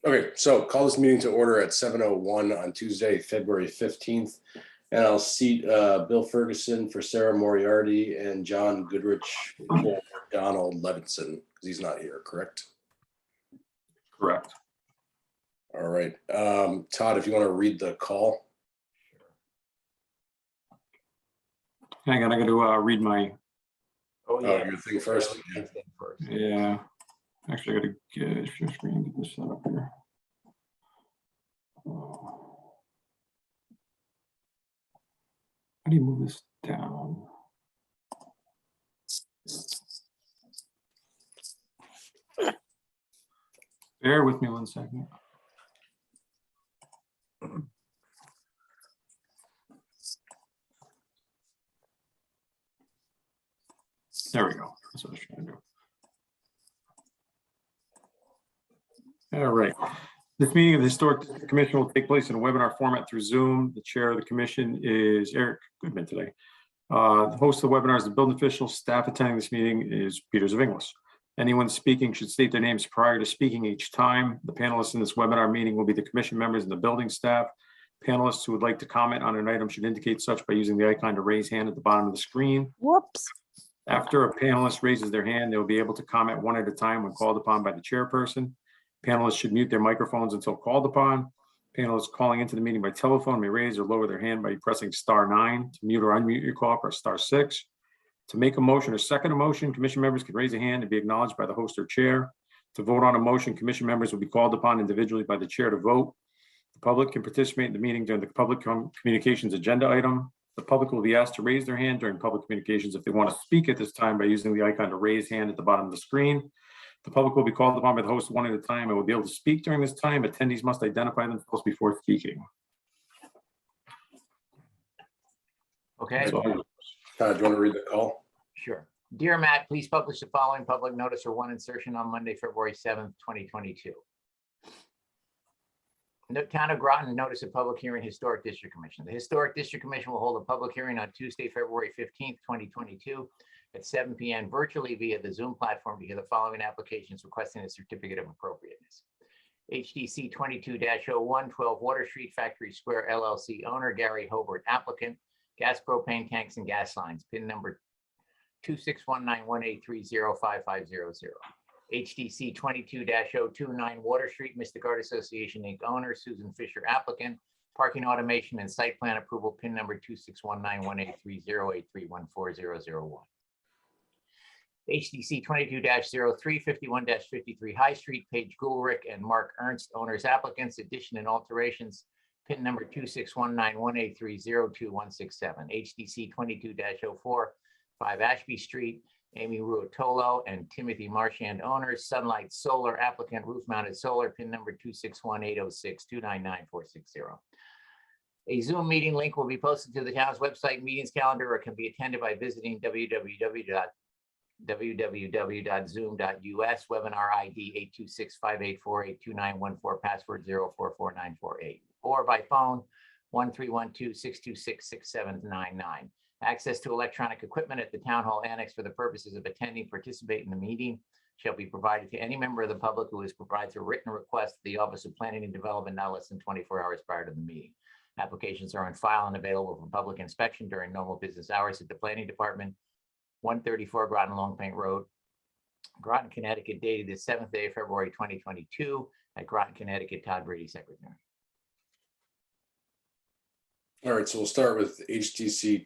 Okay, so call this meeting to order at 7:01 on Tuesday, February 15th. And I'll seat Bill Ferguson for Sarah Moriarty and John Goodrich for Donald Levinson, because he's not here, correct? Correct. All right. Todd, if you want to read the call. Hang on, I got to read my. Oh, yeah. Your thing first. Yeah. Yeah. Actually, I got to share screen and get this set up here. How do you move this down? Bear with me 1 second. There we go. That's what I was trying to do. All right. This meeting of the Historic District Commission will take place in a webinar format through Zoom. The chair of the commission is Eric Goodman today. The host of the webinar is the building official. Staff attending this meeting is Peters of Inglis. Anyone speaking should state their names prior to speaking each time. The panelists in this webinar meeting will be the commission members and the building staff. Panelists who would like to comment on an item should indicate such by using the icon to raise hand at the bottom of the screen. Whoops. After a panelist raises their hand, they will be able to comment one at a time when called upon by the chairperson. Panelists should mute their microphones until called upon. Panelists calling into the meeting by telephone may raise or lower their hand by pressing *9. To mute or unmute your call, press *6. To make a motion or second a motion, commission members can raise a hand and be acknowledged by the host or chair. To vote on a motion, commission members will be called upon individually by the chair to vote. The public can participate in the meeting during the public communications agenda item. The public will be asked to raise their hand during public communications if they want to speak at this time by using the icon to raise hand at the bottom of the screen. The public will be called upon by the host one at a time and will be able to speak during this time. Attendees must identify themselves before speaking. Okay, Todd, do you want to read the call? sure. Dear Matt, please publish the following public notice or one insertion on Monday, February 7th, 2022. Town of Groton notice of public hearing, Historic District Commission. The Historic District Commission will hold a public hearing on Tuesday, February 15th, 2022 at 7 p.m. virtually via the Zoom platform to hear the following applications requesting a certificate of appropriateness. HDC 22-01, 12 Water Street, Factory Square LLC owner Gary Hobart, applicant, gas propane tanks and gas lines, PIN number 26191830550. HDC 22-029 Water Street, Mystic Art Association Inc. owner Susan Fisher, applicant, parking automation and site plan approval, PIN number 261918308314001. HDC 22-03 51-53 High Street, Paige Gulrich and Mark Ernst, owners applicants, addition and alterations, PIN number 2619183022167. HDC 22-04 5 Ashby Street, Amy Ruotolo and Timothy Marchand, owners, Sunlight Solar, applicant, roof mounted solar, PIN number 2618062999460. A Zoom meeting link will be posted to the town's website meetings calendar, or can be attended by visiting www.zoom.us, webinar ID 826-584-82914, password 044948, or by phone 1312-626-6799. Access to electronic equipment at the Town Hall Annex for the purposes of attending, participate in the meeting shall be provided to any member of the public who has provided a written request to the Office of Planning and Development not less than 24 hours prior to the meeting. Applications are on file and available for public inspection during normal business hours at the Planning Department, 134 Groton Long Paint Road, Groton, Connecticut, dated the 7th day of February 2022 at Groton, Connecticut. Todd Brady, Secretary. All right, so we'll start with HDC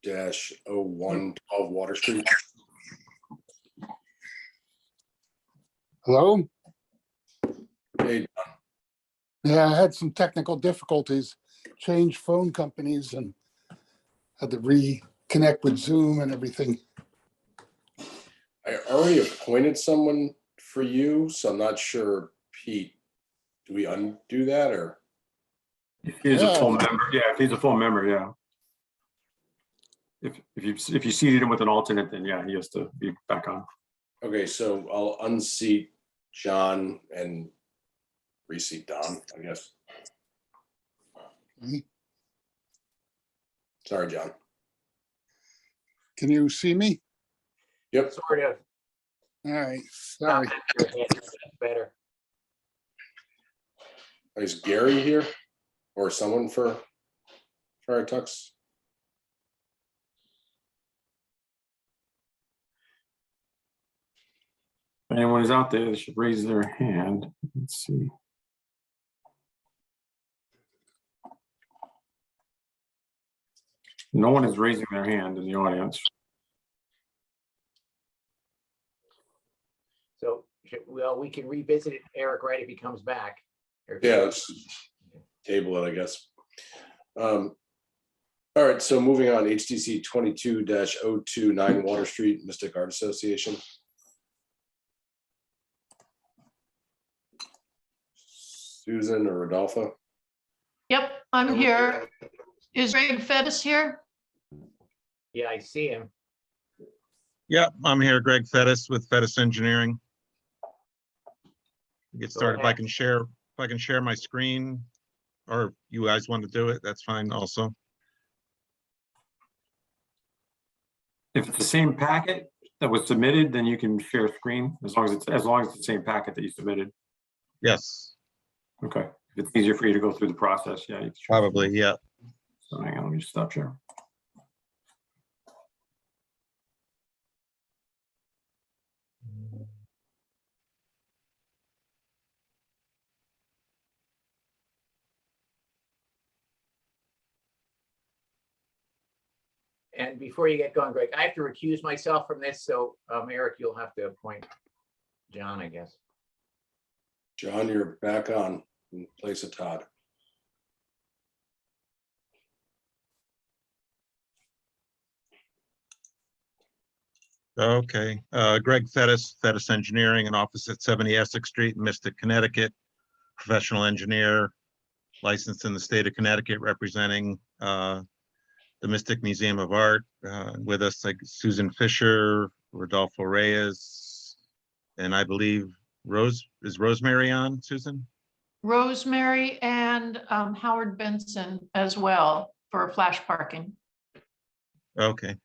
22-01 12 Water Street. Hello? Hey, Yeah, I had some technical difficulties, changed phone companies and had to reconnect with Zoom and everything. I already appointed someone for you, so I'm not sure, Pete. Do we undo that or? If he's Yeah. a full member, yeah. If he's a full member, yeah. If you seated him with an alternate, then yeah, he has to be back on. Okay, so I'll unseat John and reseat Don, I guess. Mhm. Sorry, John. Can you see me? Yep. Sort of. All right, sorry. Better. Is Gary here or someone for Fire Tux? If anyone is out there, they should raise their hand. Let's see. No one is raising their hand in the audience. So, well, we can revisit it, Eric, right, if he comes back. Yeah, let's table it, I guess. All right, so moving on, HDC 22-029 Water Street, Mystic Art Association. Susan or Rodolfo? Yep, I'm here. Is Greg Fettis here? Yeah, I see him. Yeah, I'm here, Greg Fettis with Fettis Engineering. Get started. If I can share my screen, or if you guys want to do it, that's fine also. If it's the same packet that was submitted, then you can share screen as long as it's the same packet that you submitted. Yes, Okay. If it's easier for you to go through the process, yeah. You can share probably, screen. yeah. So hang on, let me just stop sharing. And before you get going, Greg, I have to recuse myself from this, so Eric, you'll have to appoint John, I guess. John, you're back on in place of Todd. Okay, Greg Fettis, Fettis Engineering, an office at 70 Essex Street, Mystic, Connecticut. Professional engineer, licensed in the state of Connecticut, representing the Mystic Museum of Art. With us, like Susan Fisher, Rodolfo Reyes, and I believe Rosemary on, Susan? Rosemary and Howard Benson as well for flash parking. Okay.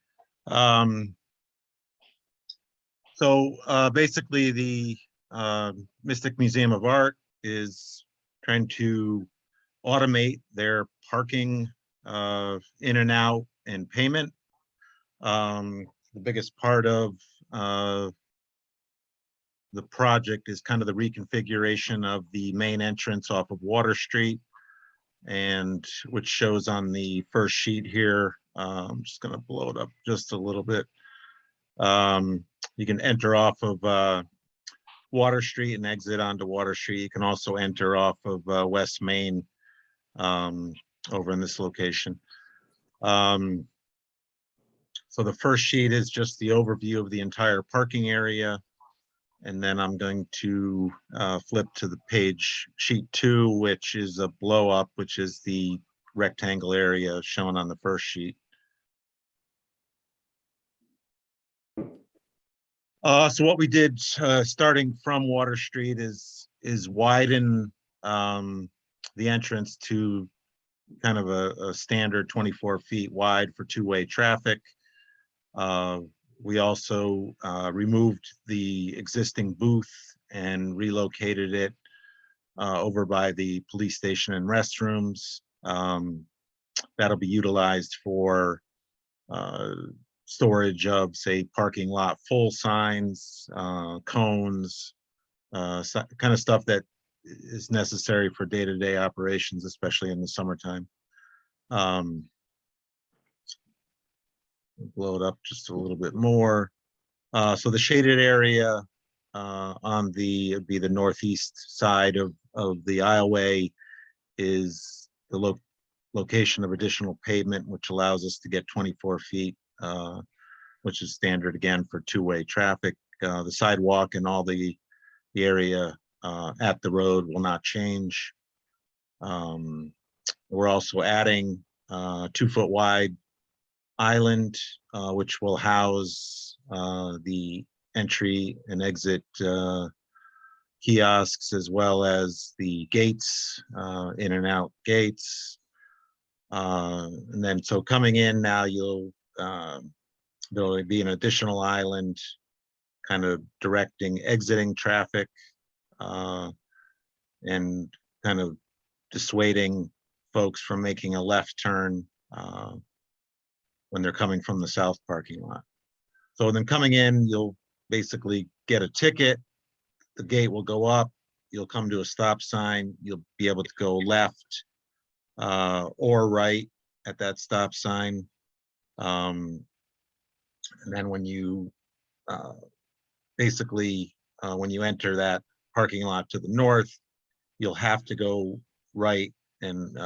So basically the Mystic Museum of Art is trying to automate their parking in and out and payment. The biggest part of the project is kind of the reconfiguration of the main entrance off of Water Street, and which shows on the first sheet here. I'm just going to blow it up just a little bit. You can enter off of Water Street and exit onto Water Street. You can also enter off of West Main over in this location. So the first sheet is just the overview of the entire parking area. And then I'm going to flip to the page sheet 2, which is a blow up, which is the rectangle area shown on the first sheet. So what we did starting from Water Street is widen the entrance to kind of a standard 24 feet wide for two-way traffic. We also removed the existing booth and relocated it over by the police station and restrooms. That'll be utilized for storage of, say, parking lot full signs, cones, kind of stuff that is necessary for day-to-day operations, especially in the summertime. Blow it up just a little bit more. So the shaded area on the northeast side of the aisleway is the location of additional pavement, which allows us to get 24 feet, which is standard again for two-way traffic. The sidewalk and all the area at the road will not change. We're also adding 2-foot wide island, which will house the entry and exit kiosks, as well as the gates, in and out gates. And then so coming in now, there'll be an additional island kind of directing exiting traffic, and kind of dissuading folks from making a left turn when they're coming from the south parking lot. So then coming in, you'll basically get a ticket. The gate will go up. You'll come to a stop sign. You'll be able to go left or right at that stop sign. And then when you when you enter that parking lot to the north, you'll have to go right and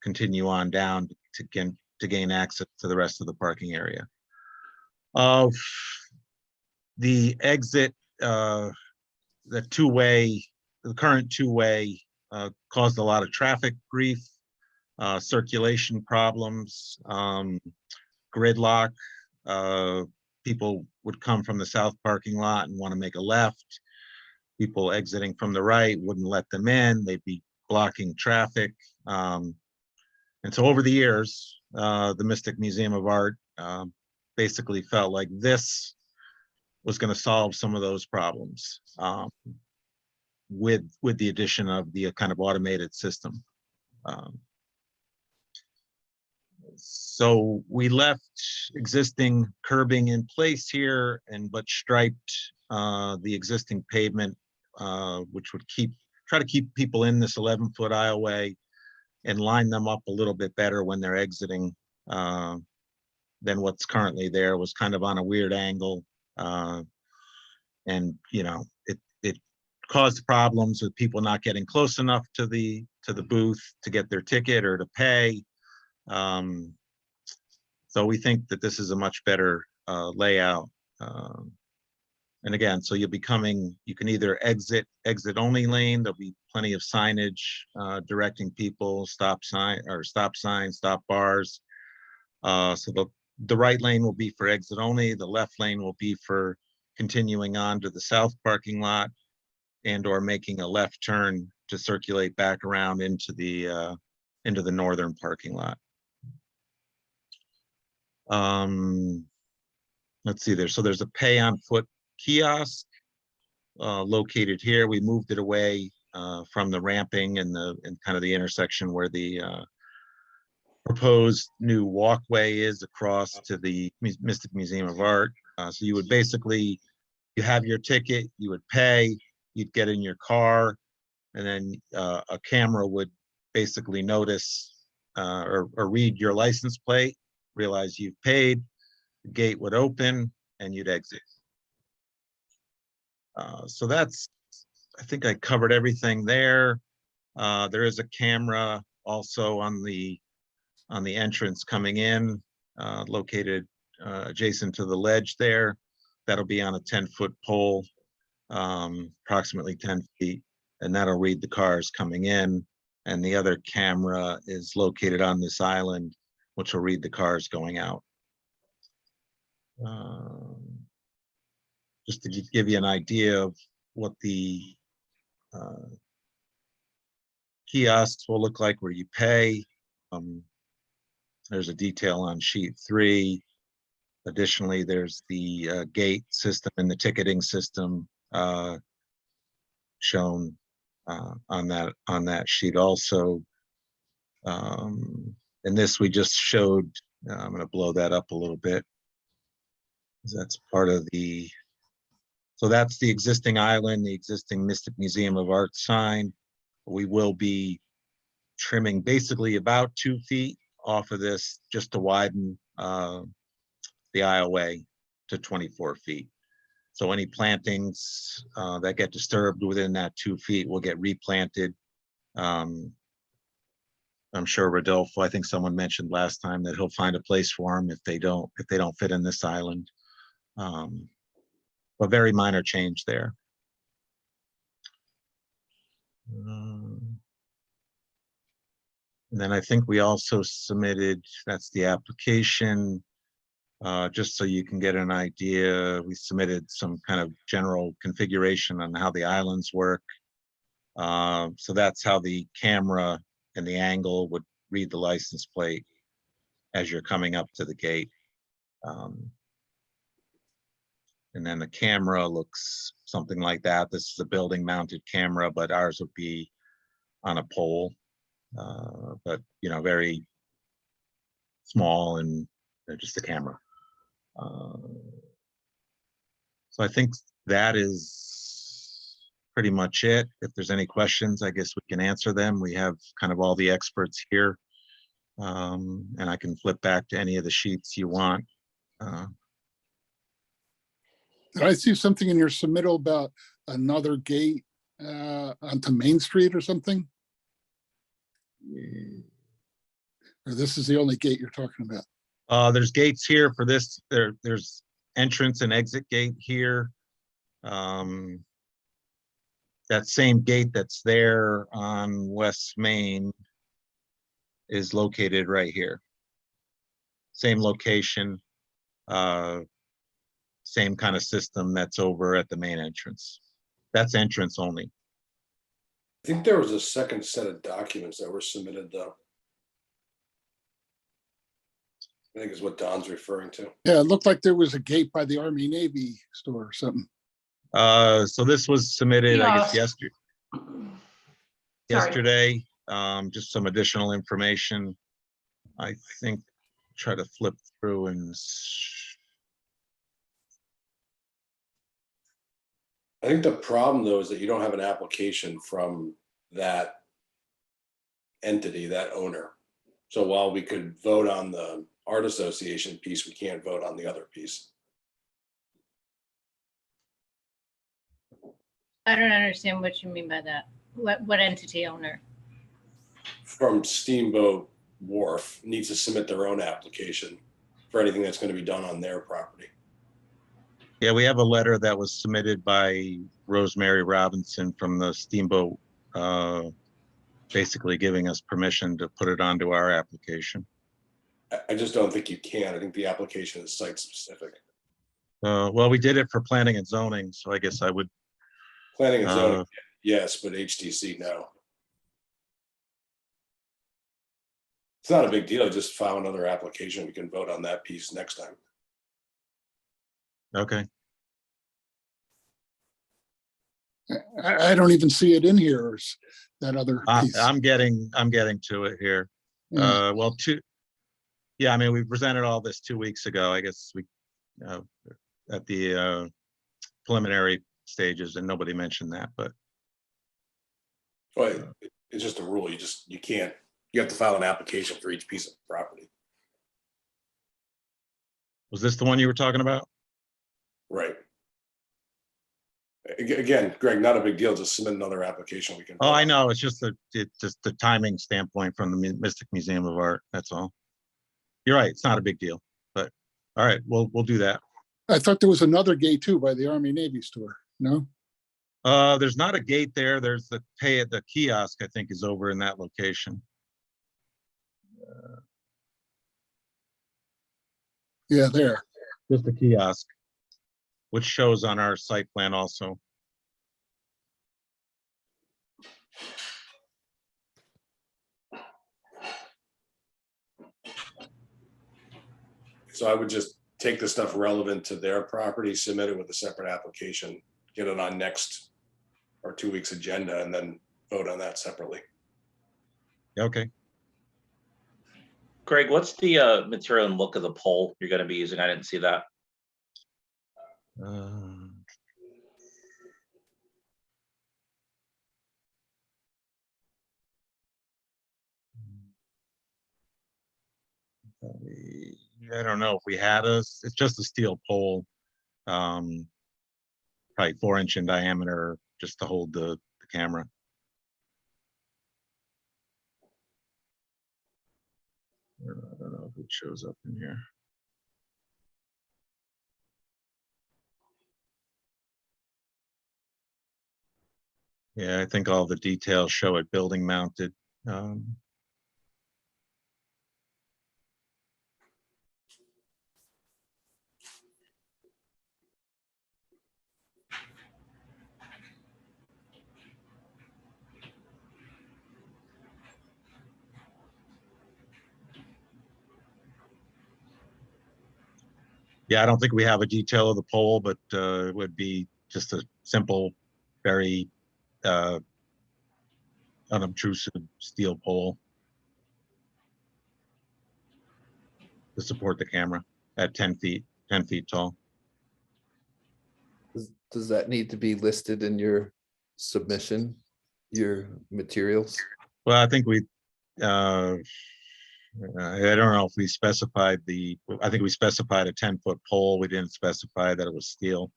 continue on down to gain access to the rest of the parking area. The exit, the current two-way caused a lot of traffic grief, circulation problems, gridlock. People would come from the south parking lot and want to make a left. People exiting from the right wouldn't let them in. They'd be blocking traffic. And so over the years, the Mystic Museum of Art basically felt like this was going to solve some of those problems with the addition of the kind of automated system. So we left existing curbing in place here but striped the existing pavement, which would try to keep people in this 11-foot aisleway and line them up a little bit better when they're exiting than what's currently there. Was kind of on a weird angle. And it caused problems with people not getting close enough to the booth to get their ticket or to pay. So we think that this is a much better layout. And again, so you can either exit only lane. There'll be plenty of signage directing people, stop signs, stop bars. So the right lane will be for exit only. The left lane will be for continuing on to the south parking lot and or making a left turn to circulate back around into the northern parking lot. Let's see there. So there's a pay on foot kiosk located here. We moved it away from the ramping and kind of the intersection where the proposed new walkway is across to the Mystic Museum of Art. So you would basically, you have your ticket, you would pay, you'd get in your car, and then a camera would basically notice or read your license plate, realize you've paid, the gate would open, and you'd exit. So I think I covered everything there. There is a camera also on the entrance coming in, located adjacent to the ledge there. That'll be on a 10-foot pole, approximately 10 feet, and that'll read the cars coming in. And the other camera is located on this island, which will read the cars going out. Just to give you an idea of what the kiosks will look like where you pay. There's a detail on sheet 3. Additionally, there's the gate system and the ticketing system shown on that sheet also. And this we just showed. I'm going to blow that up a little bit. That's part of so that's the existing island, the existing Mystic Museum of Art sign. We will be trimming basically about 2 feet off of this just to widen the aisleway to 24 feet. So any plantings that get disturbed within that 2 feet will get replanted. I'm sure Rodolfo, I think someone mentioned last time that he'll find a place for them if they don't fit in this island. But very minor change there. And then I think we also submitted, that's the application, just so you can get an idea. We submitted some kind of general configuration on how the islands work. So that's how the camera and the angle would read the license plate as you're coming up to the gate. And then the camera looks something like that. This is a building mounted camera, but ours would be on a pole. But, you know, very small and just a camera. So I think that is pretty much it. If there's any questions, I guess we can answer them. We have kind of all the experts here. And I can flip back to any of the sheets you want. Did I see something in your submittal about another gate onto Main Street or something? Or this is the only gate you're talking about? There's gates here for this. There's entrance and exit gate here. That same gate that's there on West Main is located right here. Same location, same kind of system that's over at the main entrance. That's entrance only. I think there was a second set of documents that were submitted though. I think is what Don's referring to. Yeah, it looked like there was a gate by the Army Navy store or something. So this was submitted, I guess, Kiosk. yesterday. Just some additional information. I think, try to flip through and I think the problem though is that you don't have an application from that entity, that owner. So while we could vote on the art association piece, we can't vote on the other piece. I don't understand what you mean by that. What entity owner? From Steamboat Wharf needs to submit their own application for anything that's going to be done on their property. yeah, we have a letter that was submitted by Rosemary Robinson from the Steamboat, basically giving us permission to put it onto our application. I just don't think you can. I think the application is site specific. Well, we did it for planning and zoning, so I guess I would, Planning and zoning, yes, but HTC, no. It's not a big deal. Just file another application. We can vote on that piece next time. okay. I don't even see it in here, or that other piece. I'm getting to it here. Yeah. Well, yeah, I mean, we presented all this 2 weeks ago, I guess we, at the preliminary stages, and nobody mentioned that, but Well, it's just a rule. You can't, you have to file an application for each piece of property. was this the one you were talking about? Right. Again, Greg, not a big deal. Just submit another application. We can. Oh, I know, it's just the timing standpoint from the Mystic Museum of Art, that's all. You're right, it's not a big deal, but, all right, we'll do that. I thought there was another gate too by the Army Navy store. No? There's not a gate there, there's the kiosk, I think, is over in that location. Yeah, there. Just a kiosk, which shows on our site plan also. So I would just take the stuff relevant to their property, submit it with a separate application, get it on next or 2 weeks agenda, and then vote on that separately. Okay. Greg, what's the material and look of the pole you're going to be using? I didn't see that. I don't know if we had it's just a steel pole, probably 4-inch in diameter, just to hold the camera. I don't know if it shows up in here. Yeah, I think all the details show it building mounted. Yeah, I don't think we have a detail of the pole, but it would be just a simple, very unobtrusive steel pole to support the camera at 10 feet tall. Does that need to be listed in your submission, your materials? Well, I think I don't know if we specified I think we specified a 10-foot pole. We didn't specify that it was steel.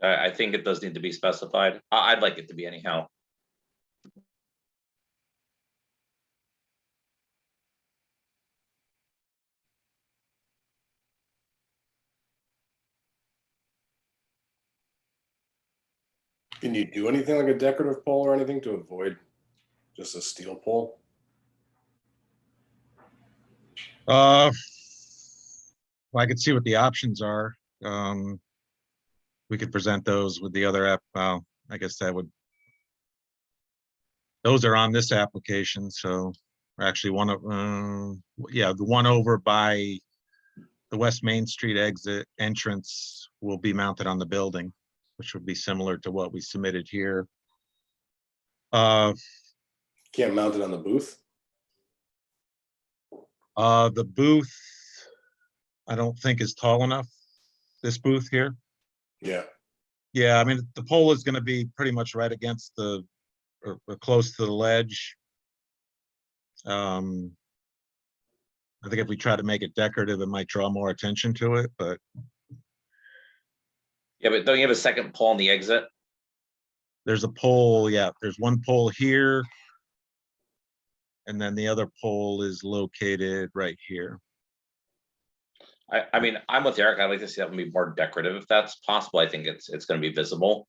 I think it does need to be specified. I'd like it to be anyhow. Can you do anything like a decorative pole or anything to avoid just a steel pole? Well, I could see what the options are. We could present those with the other app. Well, I guess those are on this application. So actually the one over by the West Main Street exit entrance will be mounted on the building, which would be similar to what we submitted here. Can't mount it on the booth? The booth, I don't think is tall enough. This booth here. Yeah. Yeah, I mean, the pole is going to be pretty much right against or close to the ledge. I think if we try to make it decorative, it might draw more attention to it, but. Yeah, but don't you have a second pole on the exit? There's a pole, yeah, there's one pole here. And then the other pole is located right here. I mean, I'm with Eric. I'd like to see that one be more decorative if that's possible. I think it's going to be visible.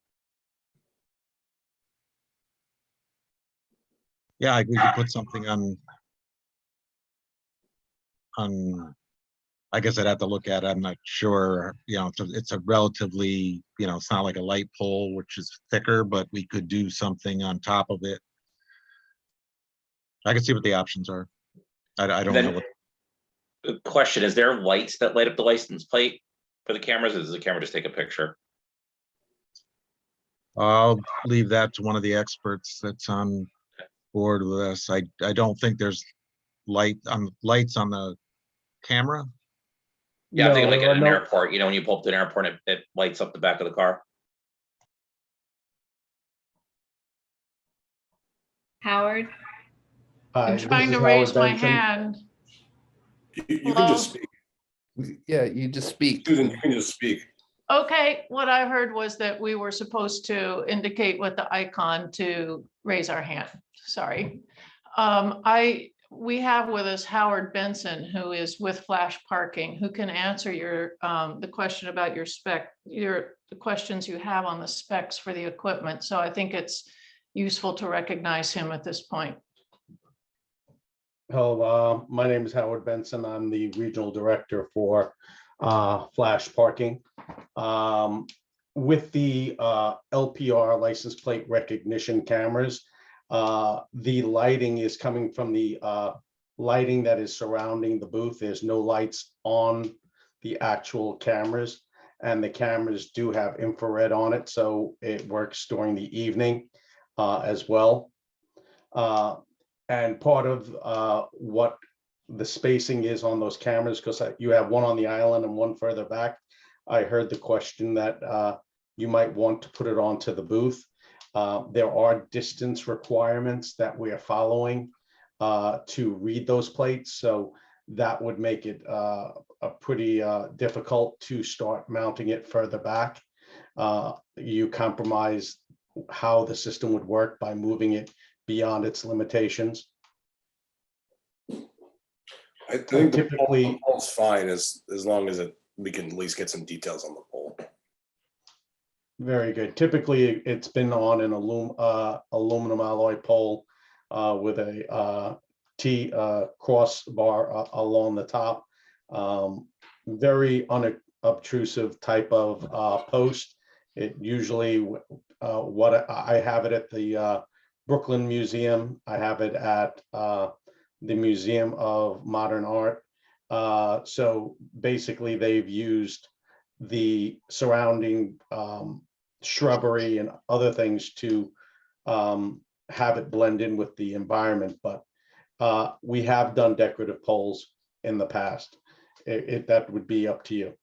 Yeah, we could put something on, I guess I'd have to look at it. I'm not sure, you know, it's a relatively, you know, it's not like a light pole, which is thicker, but we could do something on top of it. I can see what the options are. I don't know what. The question, is there lights that light up the license plate for the cameras, or does the camera just take a picture? I'll leave that to one of the experts that's on board with us. I don't think there's lights on the camera. Yeah, I'm thinking No, like there at are an no- airport, you know, when you pull up to an airport, it lights up the back of the car. Howard, Hi, I'm this trying is to Howard raise my Benson. hand. You can just speak. Yeah, you just speak. Susan, you can just speak. Okay, what I heard was that we were supposed to indicate with the icon to raise our hand. Sorry. We have with us Howard Benson, who is with Flash Parking, who can answer the question about your spec, the questions you have on the specs for the equipment. So I think it's useful to recognize him at this point. Hello, my name is Howard Benson. I'm the regional director for Flash Parking. With the LPR license plate recognition cameras, the lighting is coming from the lighting that is surrounding the booth. There's no lights on the actual cameras, and the cameras do have infrared on it, so it works during the evening as well. And part of what the spacing is on those cameras, because you have one on the island and one further back. I heard the question that you might want to put it onto the booth. There are distance requirements that we are following to read those plates. So that would make it a pretty difficult to start mounting it further back. You compromise how the system would work by moving it beyond its limitations. I think Typically- the pole's fine as long as we can at least get some details on the pole. Very good. Typically, it's been on an aluminum alloy pole with a T crossbar along the top. Very unobtrusive type of post. It usually, what I have it at the Brooklyn Museum. I have it at the Museum of Modern Art. So basically, they've used the surrounding shrubbery and other things to have it blend in with the environment, but we have done decorative poles in the past. That would be up to you.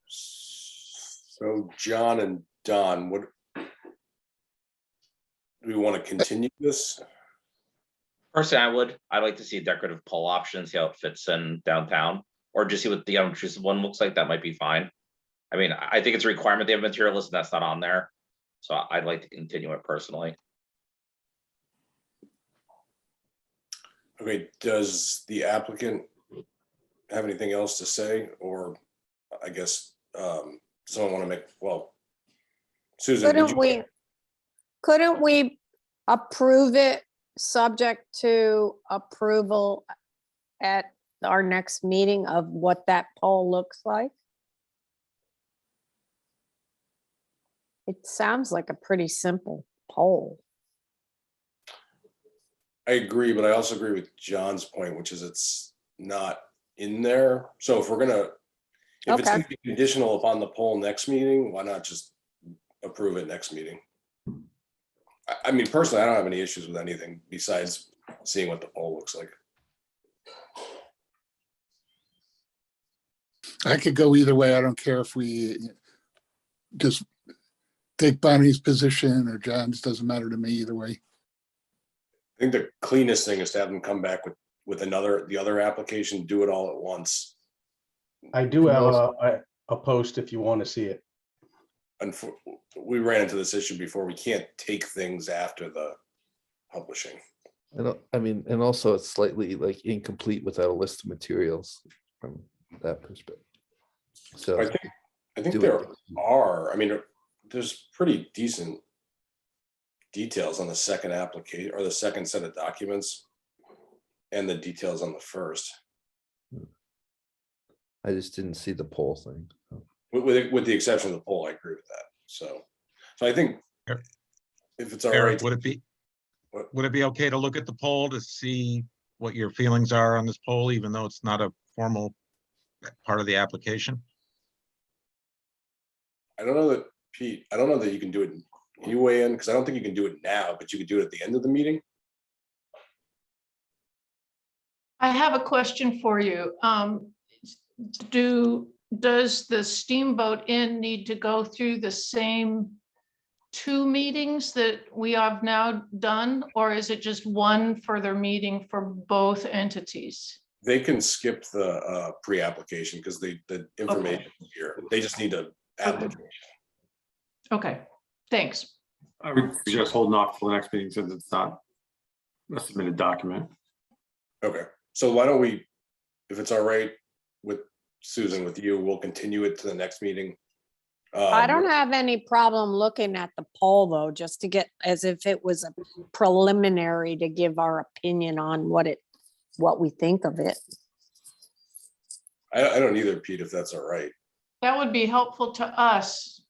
So John and Don, what? Do we want to continue this? Personally, I'd like to see a decorative pole option, see how it fits in downtown, or just see what the unobtrusive one looks like. That might be fine. I mean, I think it's a requirement they have material list, and that's not on there. So I'd like to continue it personally. Okay, does the applicant have anything else to say, or I guess someone want to make, well, Susan, did you? Couldn't we approve it subject to approval at our next meeting of what that pole looks like? It sounds like a pretty simple pole. I agree, but I also agree with John's point, which is it's not in there. So if we're gonna, if it's Okay. gonna be conditional upon the poll next meeting, why not just approve it next meeting? I mean, personally, I don't have any issues with anything besides seeing what the poll looks like. I could go either way. I don't care if we just take Bonnie's position or John's, doesn't matter to me either way. I think the cleanest thing is to have them come back with the other application, do it all at once. I do have a post if you want to see it. And we ran into this issue before. We can't take things after the publishing. I mean, and also it's slightly like incomplete without a list of materials from that perspective. So I think do there it. are, I mean, there's pretty decent details on the second application or the second set of documents and the details on the first. I just didn't see the poll thing. With the exception of the poll, I agree with that. So I think if it's all Eric, right. would it be okay to look at the poll to see what your feelings are on this poll, even though it's not a formal part of the application? I don't know that, Pete, I don't know that you can do it. Can you weigh in? Because I don't think you can do it now, but you could do it at the end of the meeting. I have a question for you. Does the Steamboat Inn need to go through the same 2 meetings that we have now done, or is it just one further meeting for both entities? They can skip the pre-application because the information is here. They just need to application. Okay, thanks. I would suggest holding off till the next meeting since it's not a submitted document. Okay, so why don't we, if it's all right with Susan, with you, we'll continue it to the next meeting. I don't have any problem looking at the poll though, just to get, as if it was a preliminary to give our opinion on what we think of it. I don't either, Pete, if that's all right. That would be helpful to us.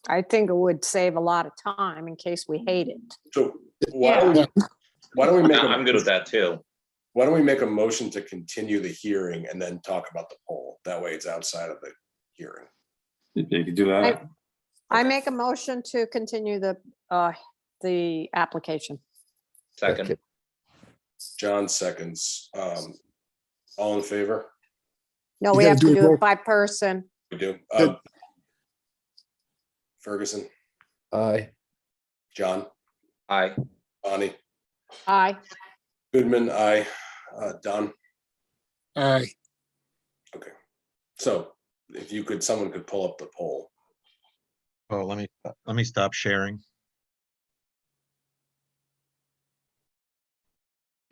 I think it would save a lot of time in case we hate it. So why don't we make I'm good with that too. Why don't we make a motion to continue the hearing and then talk about the poll? That way it's outside of the hearing. You could do that. I make a motion to continue the application. Second, John seconds. All in favor? No, You we gotta have to do a do roll- it by person. We do. Good. Ferguson, Aye. John, aye. Bonnie, Aye. Goodman, aye. Don. Aye. Okay. So if you could, someone could pull up the poll. Oh, let me stop sharing.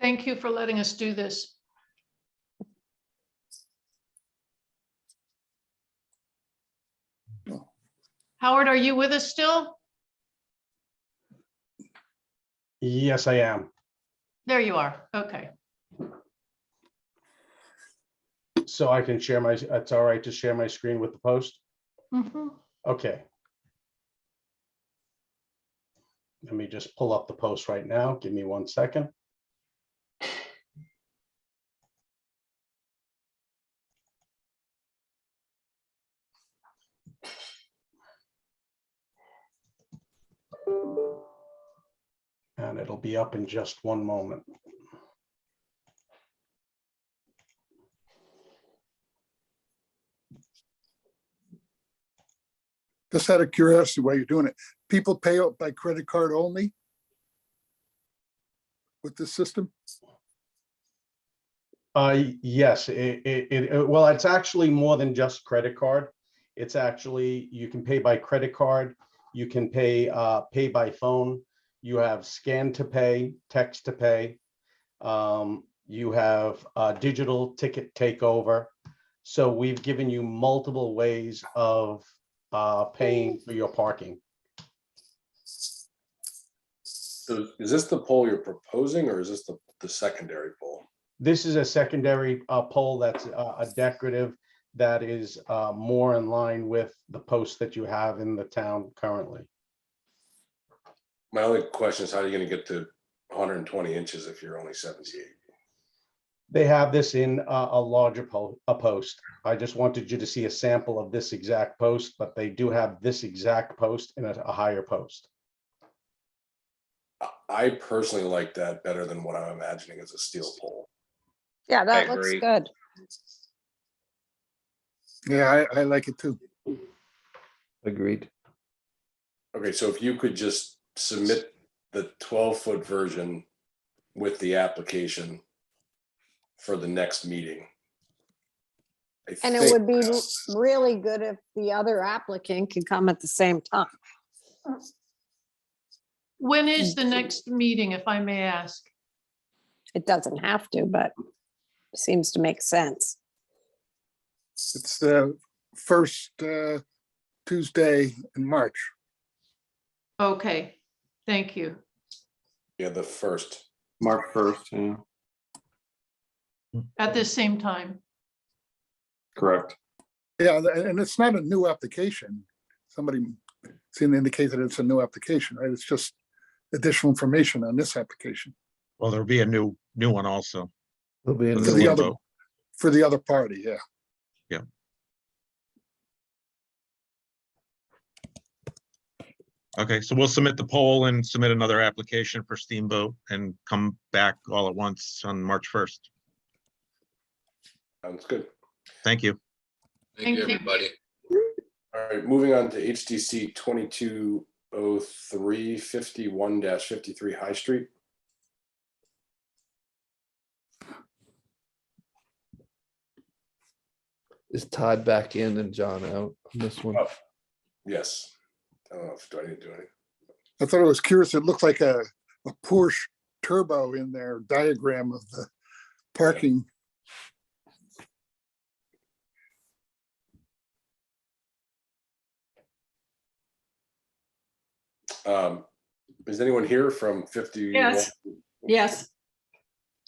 Thank you for letting us do this. Howard, are you with us still? Yes, I am. There you are. Okay. So I can share it's all right to share my screen with the post? Mhm. Okay. Let me just pull up the post right now. Give me 1 second. And it'll be up in just one moment. Just out of curiosity, while you're doing it, people pay out by credit card only with this system? Yes, well, it's actually more than just credit card. It's actually, you can pay by credit card, you can pay by phone, you have scan to pay, text to pay, you have digital ticket takeover. So we've given you multiple ways of paying for your parking. So is this the poll you're proposing, or is this the secondary poll? This is a secondary pole that's a decorative that is more in line with the posts that you have in the town currently. My only question is, how are you going to get to 120 inches if you're only 78? They have this in a larger post. I just wanted you to see a sample of this exact post, but they do have this exact post in a higher post. I personally like that better than what I'm imagining as a steel pole. Yeah, I that looks agree. good. Yeah, I like it too. Agreed. Okay, so if you could just submit the 12-foot version with the application for the next meeting. And it would be really good if the other applicant could come at the same time. When is the next meeting, if I may ask? It doesn't have to, but seems to make sense. It's the first Tuesday in March. Okay, thank you. Yeah, the first. March 1st, yeah, At the same time. correct. Yeah, and it's not a new application. Somebody seemed to indicate that it's a new application, right? It's just additional information on this application Well, there'll be a new one also. There'll be for for the the same other, vote. for the other party, yeah. Okay, so we'll submit the poll and submit another application for Steamboat and come back all at once on March 1st. Sounds good. Thank you. Thank you. everybody. All right, moving on to HDC 2203 51-53 High Street. Is Todd back in and John out on this one? Oh, yes. I don't know if do I need to do anything. I thought it was curious. It looked like a Porsche turbo in their diagram of the parking. Is anyone here from 50? Yes. Yes.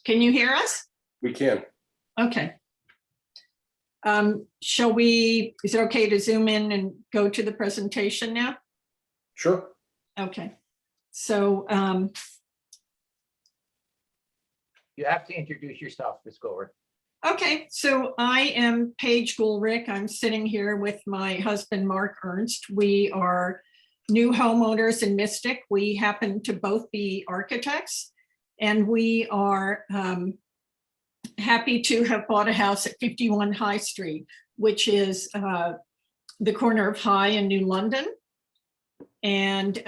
Can you hear us? We can. Okay. Shall we, is it okay to zoom in and go to the presentation now? Sure. Okay. So, You have to introduce yourself, Ms. Goldberg. okay, so I am Paige Goulrick. I'm sitting here with my husband, Mark Ernst. We are new homeowners in Mystic. We happen to both be architects, and we are happy to have bought a house at 51 High Street, which is the corner of High and New London. And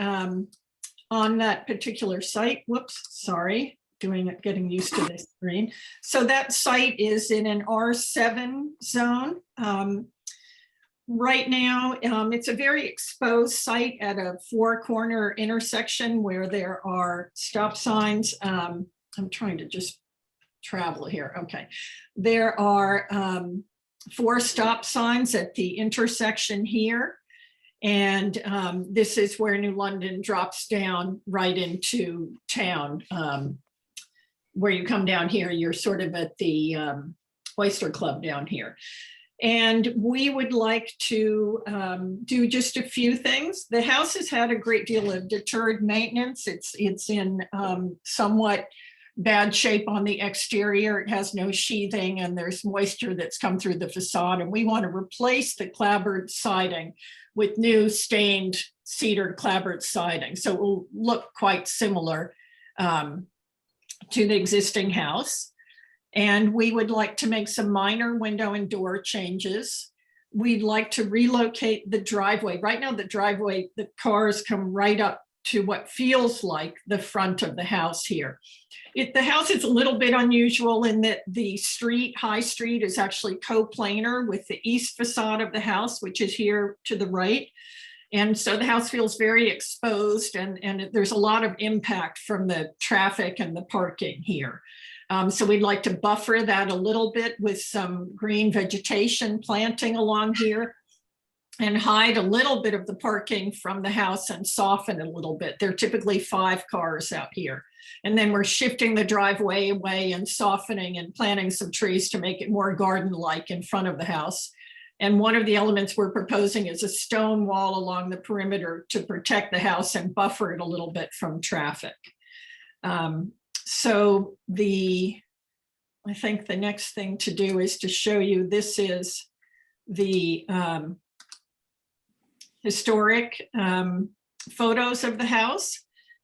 on that particular site, whoops, sorry, getting used to this screen. So that site is in an R7 zone. Right now, it's a very exposed site at a four-corner intersection where there are stop signs. I'm trying to just travel here. Okay. There are 4 stop signs at the intersection here. And this is where New London drops down right into town. Where you come down here, you're sort of at the Oyster Club down here. And we would like to do just a few things. The house has had a great deal of deterred maintenance. It's in somewhat bad shape on the exterior. It has no sheathing and there's moisture that's come through the facade. And we want to replace the clapboard siding with new stained cedar clapboard siding. So it will look quite similar to the existing house. And we would like to make some minor window and door changes. We'd like to relocate the driveway. Right now, the driveway, the cars come right up to what feels like the front of the house here. The house is a little bit unusual in that the street, High Street, is actually coplanar with the east facade of the house, which is here to the right. And so the house feels very exposed, and there's a lot of impact from the traffic and the parking here. So we'd like to buffer that a little bit with some green vegetation planting along here and hide a little bit of the parking from the house and soften it a little bit. There are typically 5 cars out here. And then we're shifting the driveway away and softening and planting some trees to make it more garden-like in front of the house. And one of the elements we're proposing is a stone wall along the perimeter to protect the house and buffer it a little bit from traffic. So I think the next thing to do is to show you, this is the historic photos of the house.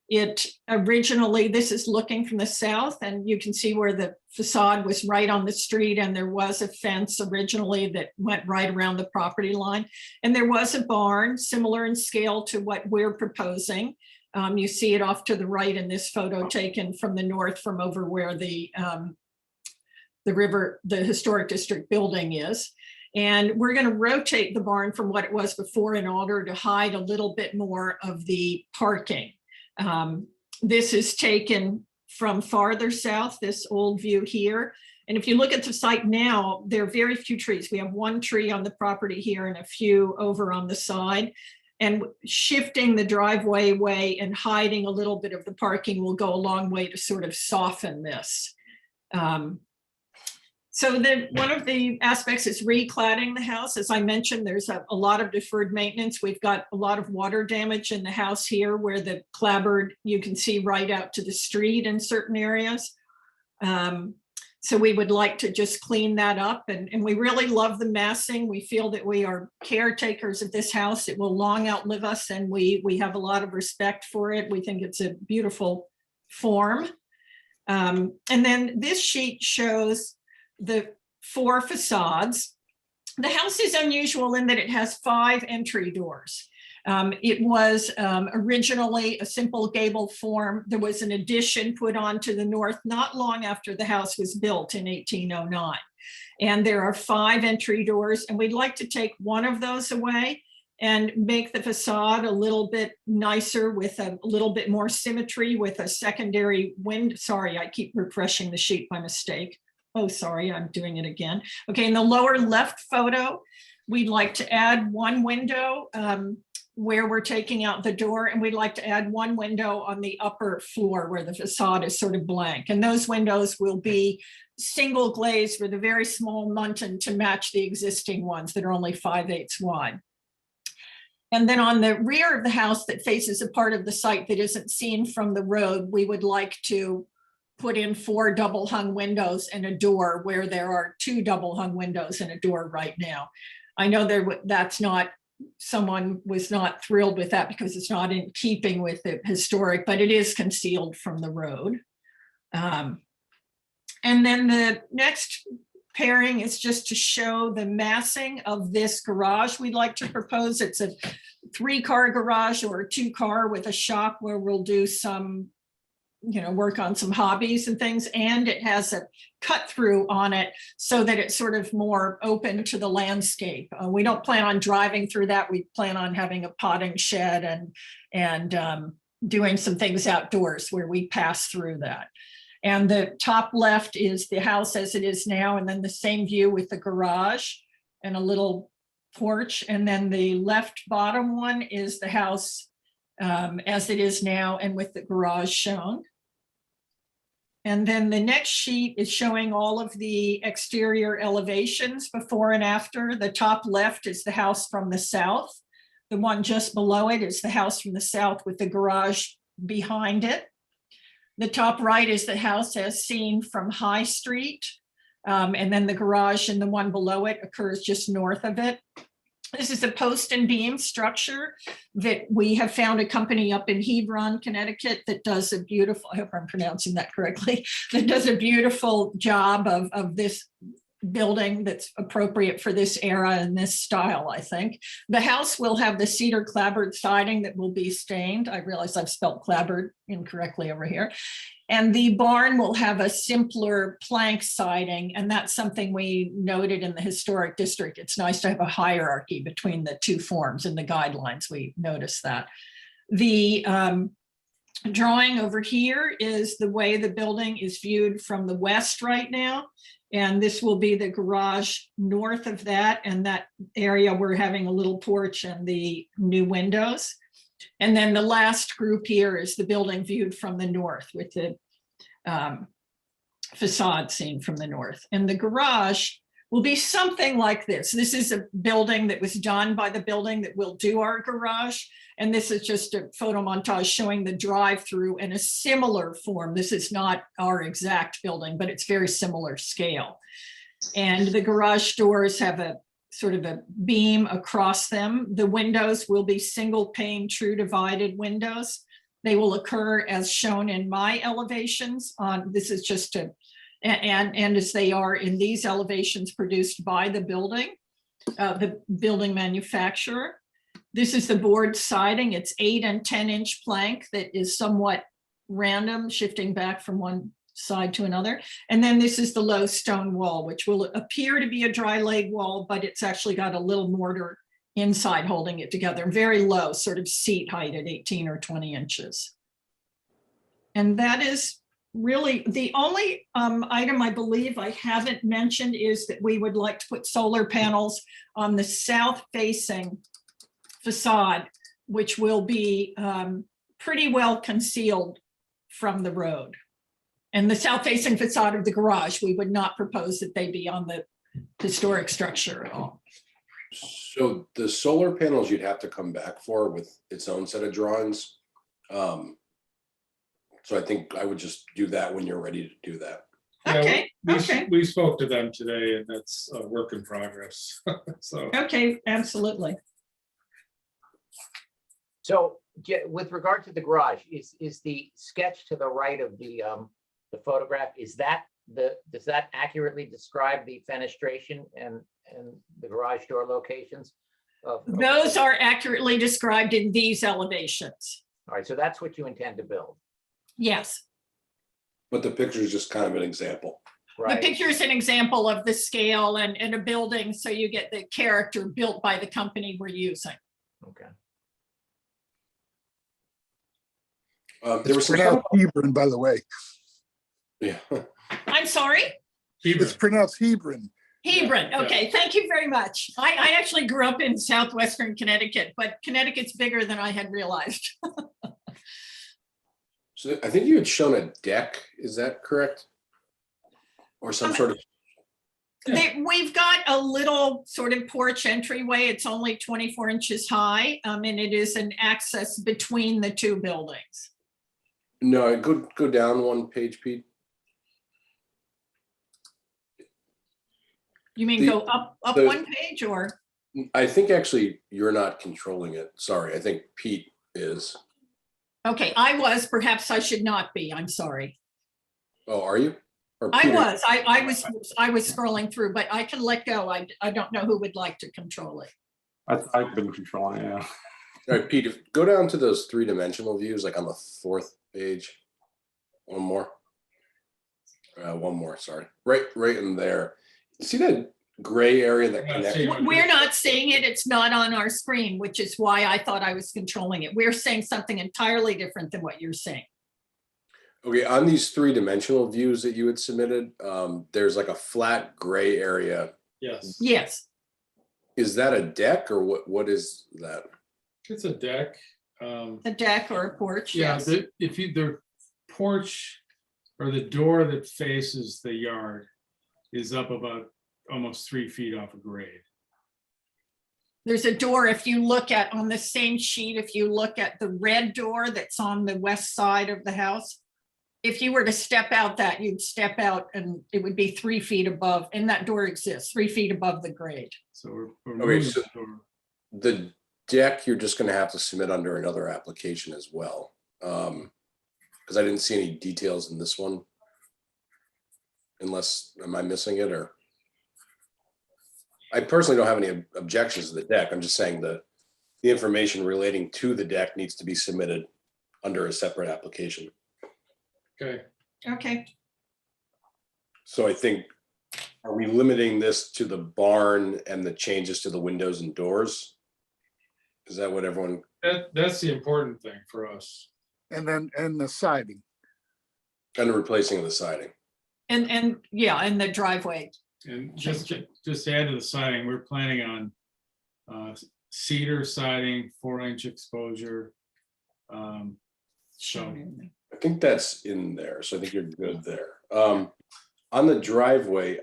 It originally, this is looking from the south, and you can see where the facade was right on the street, and there was a fence originally that went right around the property line. And there was a barn similar in scale to what we're proposing. You see it off to the right in this photo taken from the north, from over where the river, the historic district building is. And we're going to rotate the barn from what it was before in order to hide a little bit more of the parking. This is taken from farther south, this old view here. And if you look at the site now, there are very few trees. We have 1 tree on the property here and a few over on the side. And shifting the driveway away and hiding a little bit of the parking will go a long way to sort of soften this. So one of the aspects is recladding the house. As I mentioned, there's a lot of deferred maintenance. We've got a lot of water damage in the house here where the clapboard, you can see right out to the street in certain areas. So we would like to just clean that up. And we really love the massing. We feel that we are caretakers of this house. It will long outlive us, and we have a lot of respect for it. We think it's a beautiful form. And then this sheet shows the 4 facades. The house is unusual in that it has 5 entry doors. It was originally a simple gable form. There was an addition put on to the north not long after the house was built in 1809. And there are 5 entry doors, and we'd like to take one of those away and make the facade a little bit nicer with a little bit more symmetry with a secondary window. Sorry, I keep refreshing the sheet by mistake. Oh, sorry, I'm doing it again. Okay, in the lower left photo, we'd like to add 1 window where we're taking out the door, and we'd like to add 1 window on the upper floor where the facade is sort of blank. And those windows will be single glazed with a very small muntin to match the existing ones that are only 5/8 wide. And then on the rear of the house that faces a part of the site that isn't seen from the road, we would like to put in 4 double hung windows and a door where there are 2 double hung windows and a door right now. I know that's not, someone was not thrilled with that because it's not in keeping with the historic, but it is concealed from the road. And then the next pairing is just to show the massing of this garage we'd like to propose. It's a 3-car garage or a 2-car with a shop where we'll do some, work on some hobbies and things. And it has a cut through on it so that it's sort of more open to the landscape. We don't plan on driving through that. We plan on having a potting shed and doing some things outdoors where we pass through that. And the top left is the house as it is now, and then the same view with the garage and a little porch. And then the left bottom one is the house as it is now and with the garage shown. And then the next sheet is showing all of the exterior elevations before and after. The top left is the house from the south. The one just below it is the house from the south with the garage behind it. The top right is the house as seen from High Street. And then the garage and the one below it occurs just north of it. This is a post and beam structure that we have found a company up in Hebron, Connecticut that does a beautiful, I hope I'm pronouncing that correctly, that does a beautiful job of this building that's appropriate for this era and this style, I think. The house will have the cedar clapboard siding that will be stained. I realize I've spelled clapboard incorrectly over here. And the barn will have a simpler plank siding, and that's something we noted in the historic district. It's nice to have a hierarchy between the two forms in the guidelines. We noticed that. The drawing over here is the way the building is viewed from the west right now. And this will be the garage north of that, and that area we're having a little porch and the new windows. And then the last group here is the building viewed from the north with the facade seen from the north. And the garage will be something like this. This is a building that was done by the building that will do our garage. And this is just a photo montage showing the drive-through in a similar form. This is not our exact building, but it's very similar scale. And the garage doors have a sort of a beam across them. The windows will be single pane, true divided windows. They will occur as shown in my elevations. This is just a, and as they are in these elevations produced by the building manufacturer. This is the board siding. It's 8 and 10 inch plank that is somewhat random, shifting back from one side to another. And then this is the low stone wall, which will appear to be a dry laid wall, but it's actually got a little mortar inside holding it together, very low, sort of seat height at 18 or 20 inches. And that is really the only item I believe I haven't mentioned is that we would like to put solar panels on the south facing facade, which will be pretty well concealed from the road. And the south facing facade of the garage, we would not propose that they be on the historic structure at all. So the solar panels you'd have to come back for with its own set of drawings. So I think I would just do that when you're ready to do that. Okay, We spoke to them today, and that's a work in progress. So. Okay, absolutely. So with regard to the garage, is the sketch to the right of the photograph, does that accurately describe the fenestration and the garage door locations? Those are accurately described in these elevations. All right, so that's what you intend to build. Yes. But the picture is just kind of an example. Right. The picture is an example of the scale and a building, so you get the character built by the company we're using. Okay. There was some pronounced Hebron, by the way. yeah. I'm sorry? It's pronounced Hebron. Hebron. Yeah. Okay, thank you very much. I actually grew up in southwestern Connecticut, but Connecticut's bigger than I had realized. So I think you had shown a deck. Is that correct? Or some sort of. We've got a little sort of porch entryway. It's only 24 inches high, and it is an access between the two buildings. No, go down one page, Pete. You mean go up one page, or? I think actually you're not controlling it. Sorry, I think Pete is. Okay, I was, perhaps I should not be, I'm sorry. Oh, are you? Or I Peter? was scrolling through, but I can let go. I don't know who would like to control it. I've been controlling it, yeah. All right, Pete, go down to those three-dimensional views, like on the 4th page. One more. One more, sorry. Right in there. See that gray area that connects? We're not seeing it. It's not on our screen, which is why I thought I was controlling it. We're saying something entirely different than what you're saying. Okay, on these three-dimensional views that you had submitted, there's like a flat gray area. Yes. Yes. Is that a deck or what is that? It's a deck. A deck or a porch. Yeah, Yes. the porch or the door that faces the yard is up about almost 3 feet off a grade. There's a door, if you look at on the same sheet, if you look at the red door that's on the west side of the house, if you were to step out that, you'd step out and it would be 3 feet above, and that door exists 3 feet above the grade. So we're Okay, moving so the door. The deck, you're just gonna have to submit under another application as well. Because I didn't see any details in this one. Unless, am I missing it, or? I personally don't have any objections to the deck. I'm just saying that the information relating to the deck needs to be submitted under a separate application. Okay, Okay, So I think, are we limiting this to the barn and the changes to the windows and doors? Is that what everyone, that's the important thing for us. And then, and the siding. and replacing the siding? and yeah, and the driveway. And just to add to the siding, we're planning on cedar siding, 4-inch exposure. So I think that's in there, so I think you're good there. On the driveway,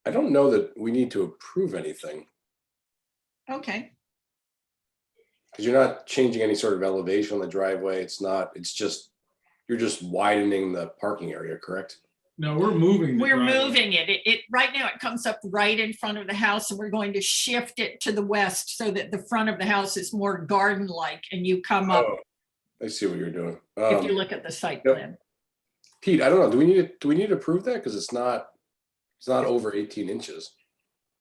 I don't know that we need to approve anything, Okay, because you're not changing any sort of elevation on the driveway. It's not, it's just, you're just widening the parking area, correct? no, we're moving. the we're driveway. moving it. It right now it comes up right in front of the house, and we're going to shift it to the west so that the front of the house is more garden-like, and you come up, Oh, I see what you're doing. if you look at the site yep. plan. Pete, I don't know, do we need to approve that? Because it's not over 18 inches.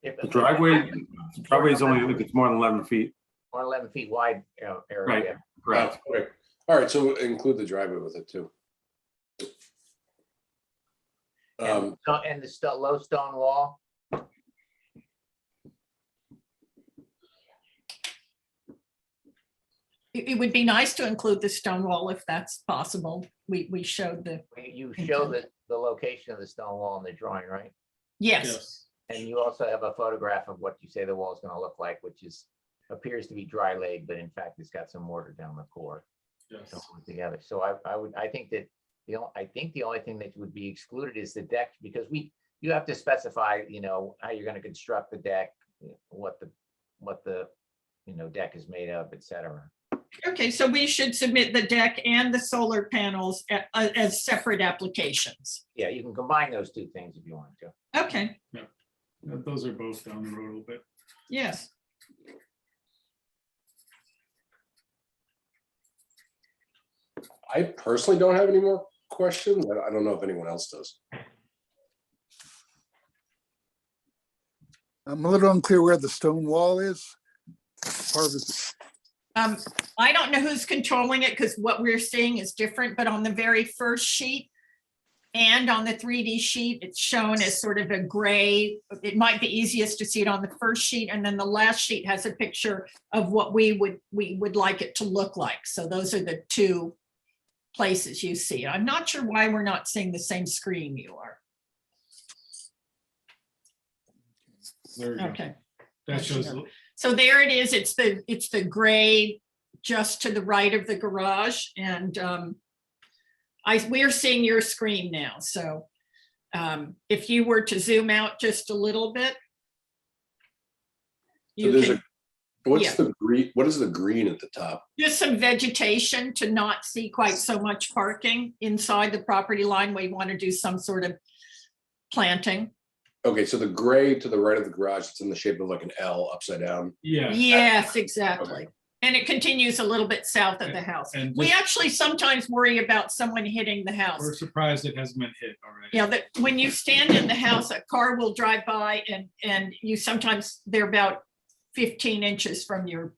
The driveway is only, if it's more than 11 feet. Or 11 feet wide area. Right. Correct. Okay. All right, so include the driveway with it too. And the low stone wall. It would be nice to include the stone wall if that's possible. We showed the, You show the location of the stone wall in the drawing, right? yes, Yes. And you also have a photograph of what you say the wall is going to look like, which appears to be dry laid, but in fact, it's got some mortar down the core. Yes. to put together. So I think that the only thing that would be excluded is the deck, because you have to specify, how you're going to construct the deck, what the deck is made of, et cetera. okay, so we should submit the deck and the solar panels as separate applications. Yeah, you can combine those two things if you want to. Okay, Those are both down the road a little bit. yes. I personally don't have any more questions. I don't know if anyone else does. I'm a little unclear where the stone wall is. Part of it. I don't know who's controlling it because what we're seeing is different, but on the very first sheet and on the 3D sheet, it's shown as sort of a gray. It might be easiest to see it on the first sheet, and then the last sheet has a picture of what we would like it to look like. So those are the two places you see. I'm not sure why we're not seeing the same screen you are. There we go. Okay. That shows, So there it is. It's the gray just to the right of the garage, and we're seeing your screen now. So if you were to zoom out just a little bit, So you there's can what's the green? What is the green at the top? just some vegetation to not see quite so much parking inside the property line. We want to do some sort of planting. Okay, so the gray to the right of the garage, it's in the shape of like an L upside down. yeah. Yes, exactly. And it continues a little bit south of the house. And We just- actually sometimes worry about someone hitting the house. We're surprised it hasn't been hit already. Yeah, that when you stand in the house, a car will drive by and you sometimes, they're about 15 inches from your,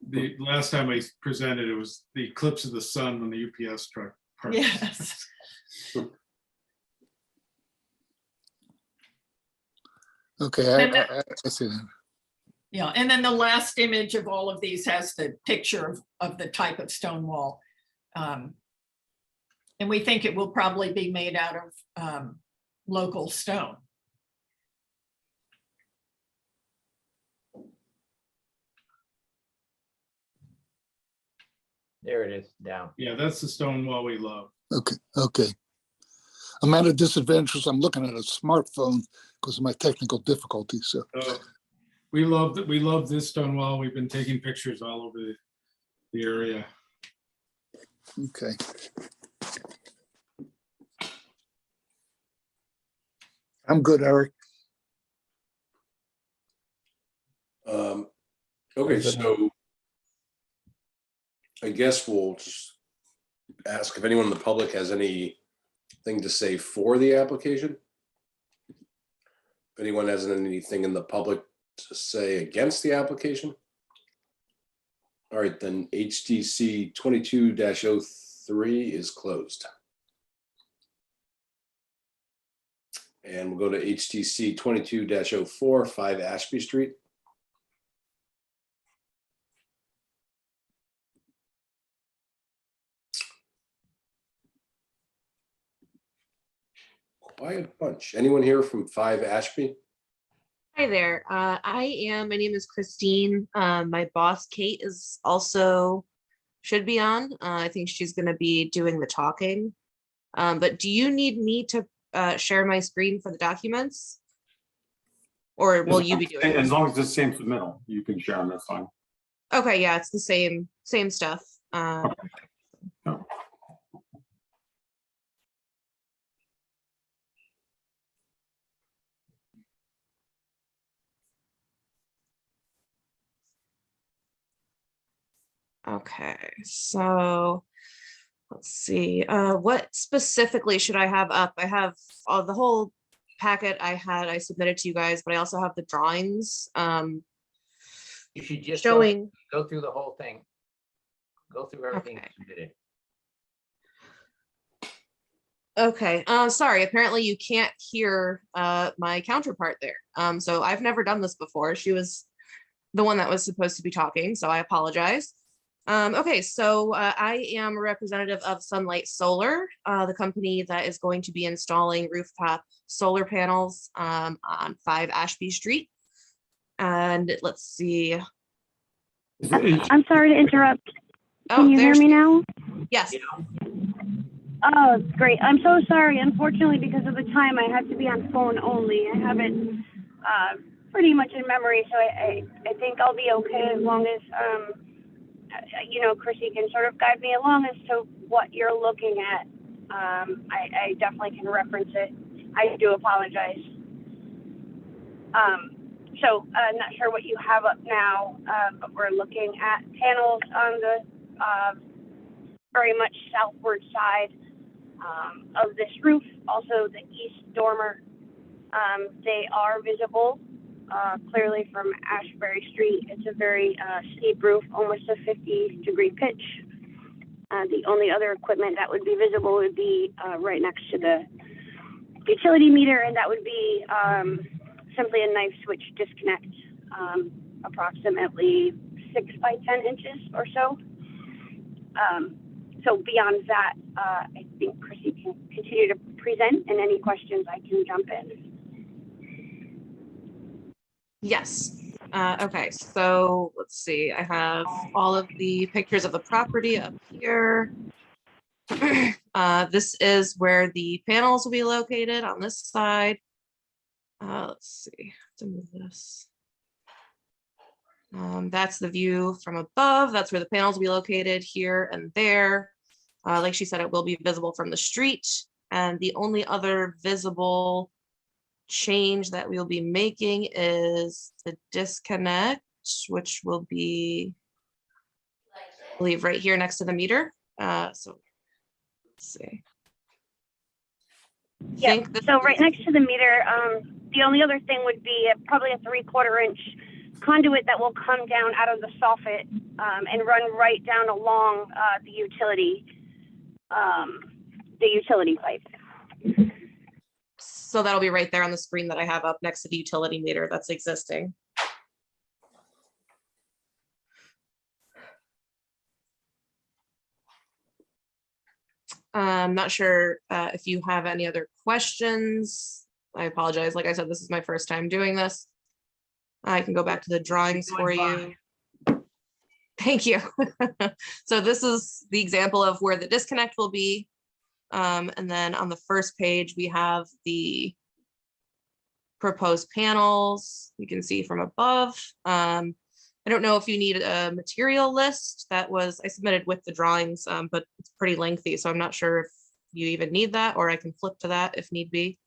The last time I presented, it was the eclipse of the sun when the UPS truck. parked. yes. Okay, And I see that. Yeah, and then the last image of all of these has the picture of the type of stone wall. And we think it will probably be made out of local stone. There it is, down. Yeah, that's the stone wall we love. Okay. I'm at a disadvantage. I'm looking at a smartphone because of my technical difficulties. So, We love this stone wall. We've been taking pictures all over the area. okay. I'm good, Eric. Okay, Is that- so I guess we'll just ask if anyone in the public has anything to say for the application. If anyone has anything in the public to say against the application. All right, then HTC 22-03 is closed. And we'll go to HTC 22-04, 5 Ashby Street. Quiet bunch. Anyone here from 5 Ashby? Hi there. My name is Christine. My boss, Kate, is also should be on. I think she's going to be doing the talking. But do you need me to share my screen for the documents? Or will you be doing it? As long as it's the same submittal, you can share them, that's fine. Okay, yeah, it's the same stuff. Okay, so let's see. What specifically should I have up? I have the whole packet I submitted to you guys, but I also have the drawings. You should just Showing. go through the whole thing. Go through everything Okay. you submitted. Okay, sorry, apparently you can't hear my counterpart there. So I've never done this before. She was the one that was supposed to be talking, so I apologize. Okay, so I am a representative of Sunlight Solar, the company that is going to be installing rooftop solar panels on 5 Ashby Street. And let's see. I'm sorry to interrupt. Oh, Can you hear me now? Yes. Oh, great. I'm so sorry. Unfortunately, because of the time, I had to be on phone only. I have it pretty much in memory, so I think I'll be okay as long as, Chrissy can sort of guide me along as to what you're looking at. I definitely can reference it. I do apologize. So I'm not sure what you have up now, but we're looking at panels on the very much southward side of this roof, also the east dormer. They are visible clearly from Ashbury Street. It's a very steep roof, almost a 50-degree pitch. The only other equipment that would be visible would be right next to the utility meter, and that would be simply a knife switch disconnect, approximately 6 by 10 inches or so. So beyond that, I think Chrissy can continue to present, and any questions I can jump in. Yes. Okay, so let's see. I have all of the pictures of the property up here. This is where the panels will be located on this side. Let's see, to move this. That's the view from above. That's where the panels will be located here and there. Like she said, it will be visible from the street. And the only other visible change that we'll be making is the disconnect, which will be, I believe, right here next to the meter. So let's see. Yeah, so right next to the meter, the only other thing would be probably a 3/4 inch conduit that will come down out of the soffit and run right down along the utility pipe. So that'll be right there on the screen that I have up next to the utility meter that's existing. I'm not sure if you have any other questions. I apologize. Like I said, this is my first time doing this. I can go back to the drawings for you. Thank you. So this is the example of where the disconnect will be. And then on the first page, we have the proposed panels. You can see from above. I don't know if you need a material list. That was, I submitted with the drawings, but it's pretty lengthy. So I'm not sure if you even need that, or I can flip to that if need be.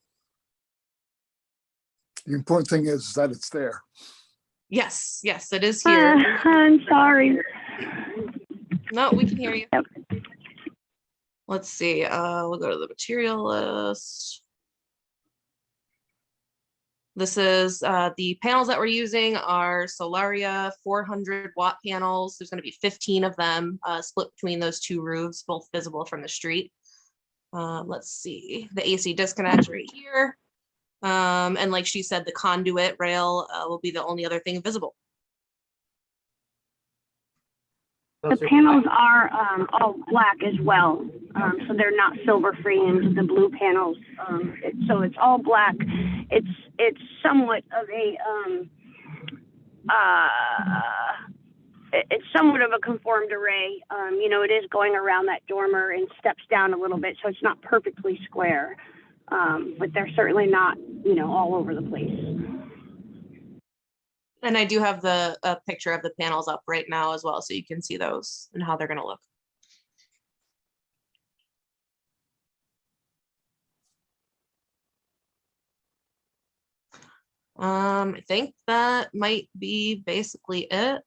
The important thing is that it's there. Yes, yes, it is here. I'm sorry. No, we can hear you. Yep. Let's see, we'll go to the material list. This is, the panels that we're using are Solaria 400-watt panels. There's gonna be 15 of them, split between those two roofs, both visible from the street. Let's see, the AC disconnect right here. And like she said, the conduit rail will be the only other thing visible. The panels are all black as well, so they're not silver framed. The blue panels, so it's all black. It's somewhat of a it's somewhat of a conformed array. You know, it is going around that dormer and steps down a little bit, so it's not perfectly square, but they're certainly not, you know, all over the place. And I do have the a picture of the panels up right now as well, so you can see those and how they're gonna look. I think that might be basically it.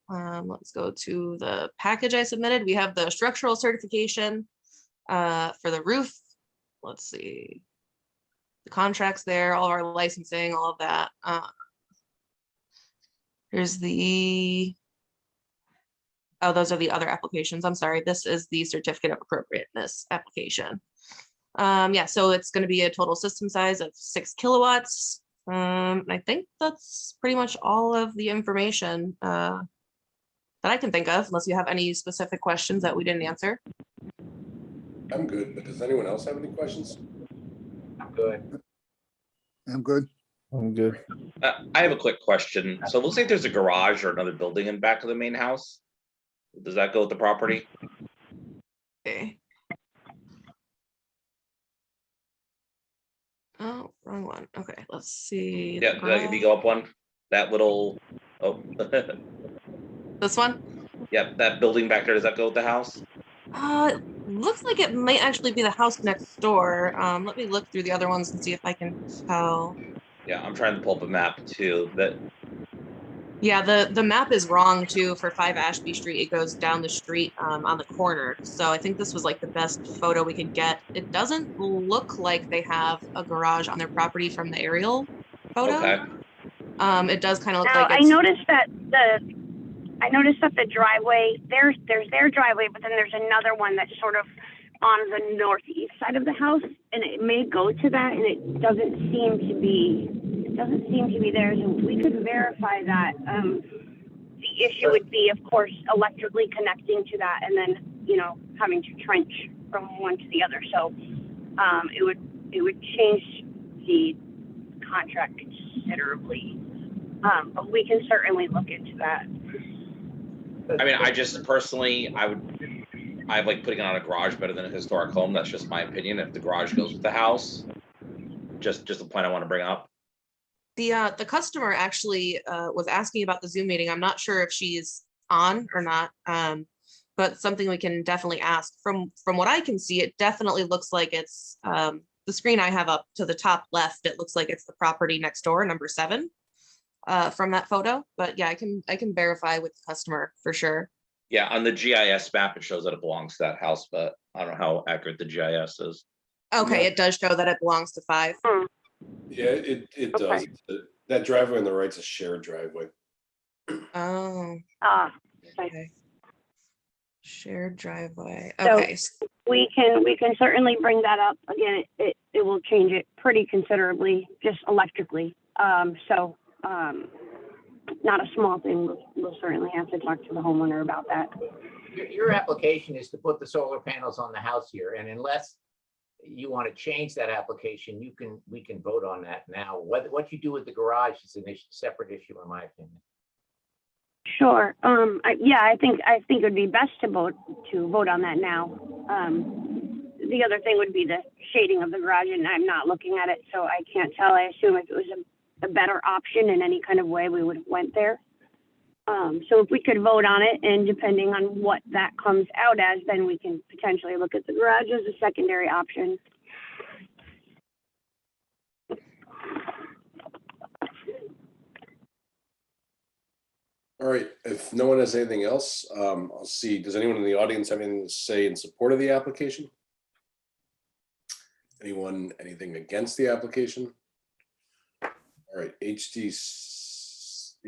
Let's go to the package I submitted. We have the structural certification for the roof. Let's see. The contracts there, all of our licensing, all of that. Here's the, oh, those are the other applications. I'm sorry. This is the certificate of appropriateness application. Yeah, so it's going to be a total system size of 6 kilowatts. I think that's pretty much all of the information that I can think of, unless you have any specific questions that we didn't answer. I'm good, but does anyone else have any questions? I'm good. I'm good. I'm good. I have a quick question. So it looks like there's a garage or another building in back of the main house. Does that go with the property? Okay. Oh, wrong one. Okay, let's see. Yeah, if you go up one, that little, oh. This one? Yeah, that building back there, does that go with the house? Looks like it might actually be the house next door. Let me look through the other ones and see if I can tell. Yeah, I'm trying to pull up a map too, that, Yeah, the map is wrong too for 5 Ashby Street. It goes down the street on the corner. So I think this was like the best photo we could get. It doesn't look like they have a garage on their property from the aerial photo. okay. It does kind of look Now, like I it's, noticed that the driveway, there's their driveway, but then there's another one that's sort of on the northeast side of the house, and it may go to that, and it doesn't seem to be theirs, and we could verify that. The issue would be, of course, electrically connecting to that, and then, you know, having to trench from one to the other. So it would change the contract considerably. But we can certainly look into that. I mean, I just personally, I like putting it on a garage better than a historic home. That's just my opinion. If the garage goes with the house, just a point I want to bring up. the customer actually was asking about the Zoom meeting. I'm not sure if she's on or not, but something we can definitely ask. From what I can see, it definitely looks like it's the screen I have up to the top left. It looks like it's the property next door, number 7, from that photo. But yeah, I can verify with the customer for sure. Yeah, on the GIS map, it shows that it belongs to that house, but I don't know how accurate the GIS is. Okay, Yeah. it does show that it belongs to 5. Yeah, it does. That driveway on the right's a shared driveway. Oh, Okay. okay. Shared driveway. So- Okay. We can certainly bring that up. Again, it will change it pretty considerably, just electrically. Not a small thing. We'll certainly have to talk to the homeowner about that. Your application is to put the solar panels on the house here, and unless you want to change that application, we can vote on that now. What you do with the garage is a separate issue, in my opinion. Sure. I think it would be best to vote on that now. The other thing would be the shading of the garage, and I'm not looking at it, so I can't tell. I assume if it was a better option in any kind of way, we would have went there. So if we could vote on it, and depending on what that comes out as, then we can potentially look at the garage as a secondary option. right, if no one has anything else, I'll see, does anyone in the audience have anything to say in support of the application? Anyone, anything against the application? All right, HDC.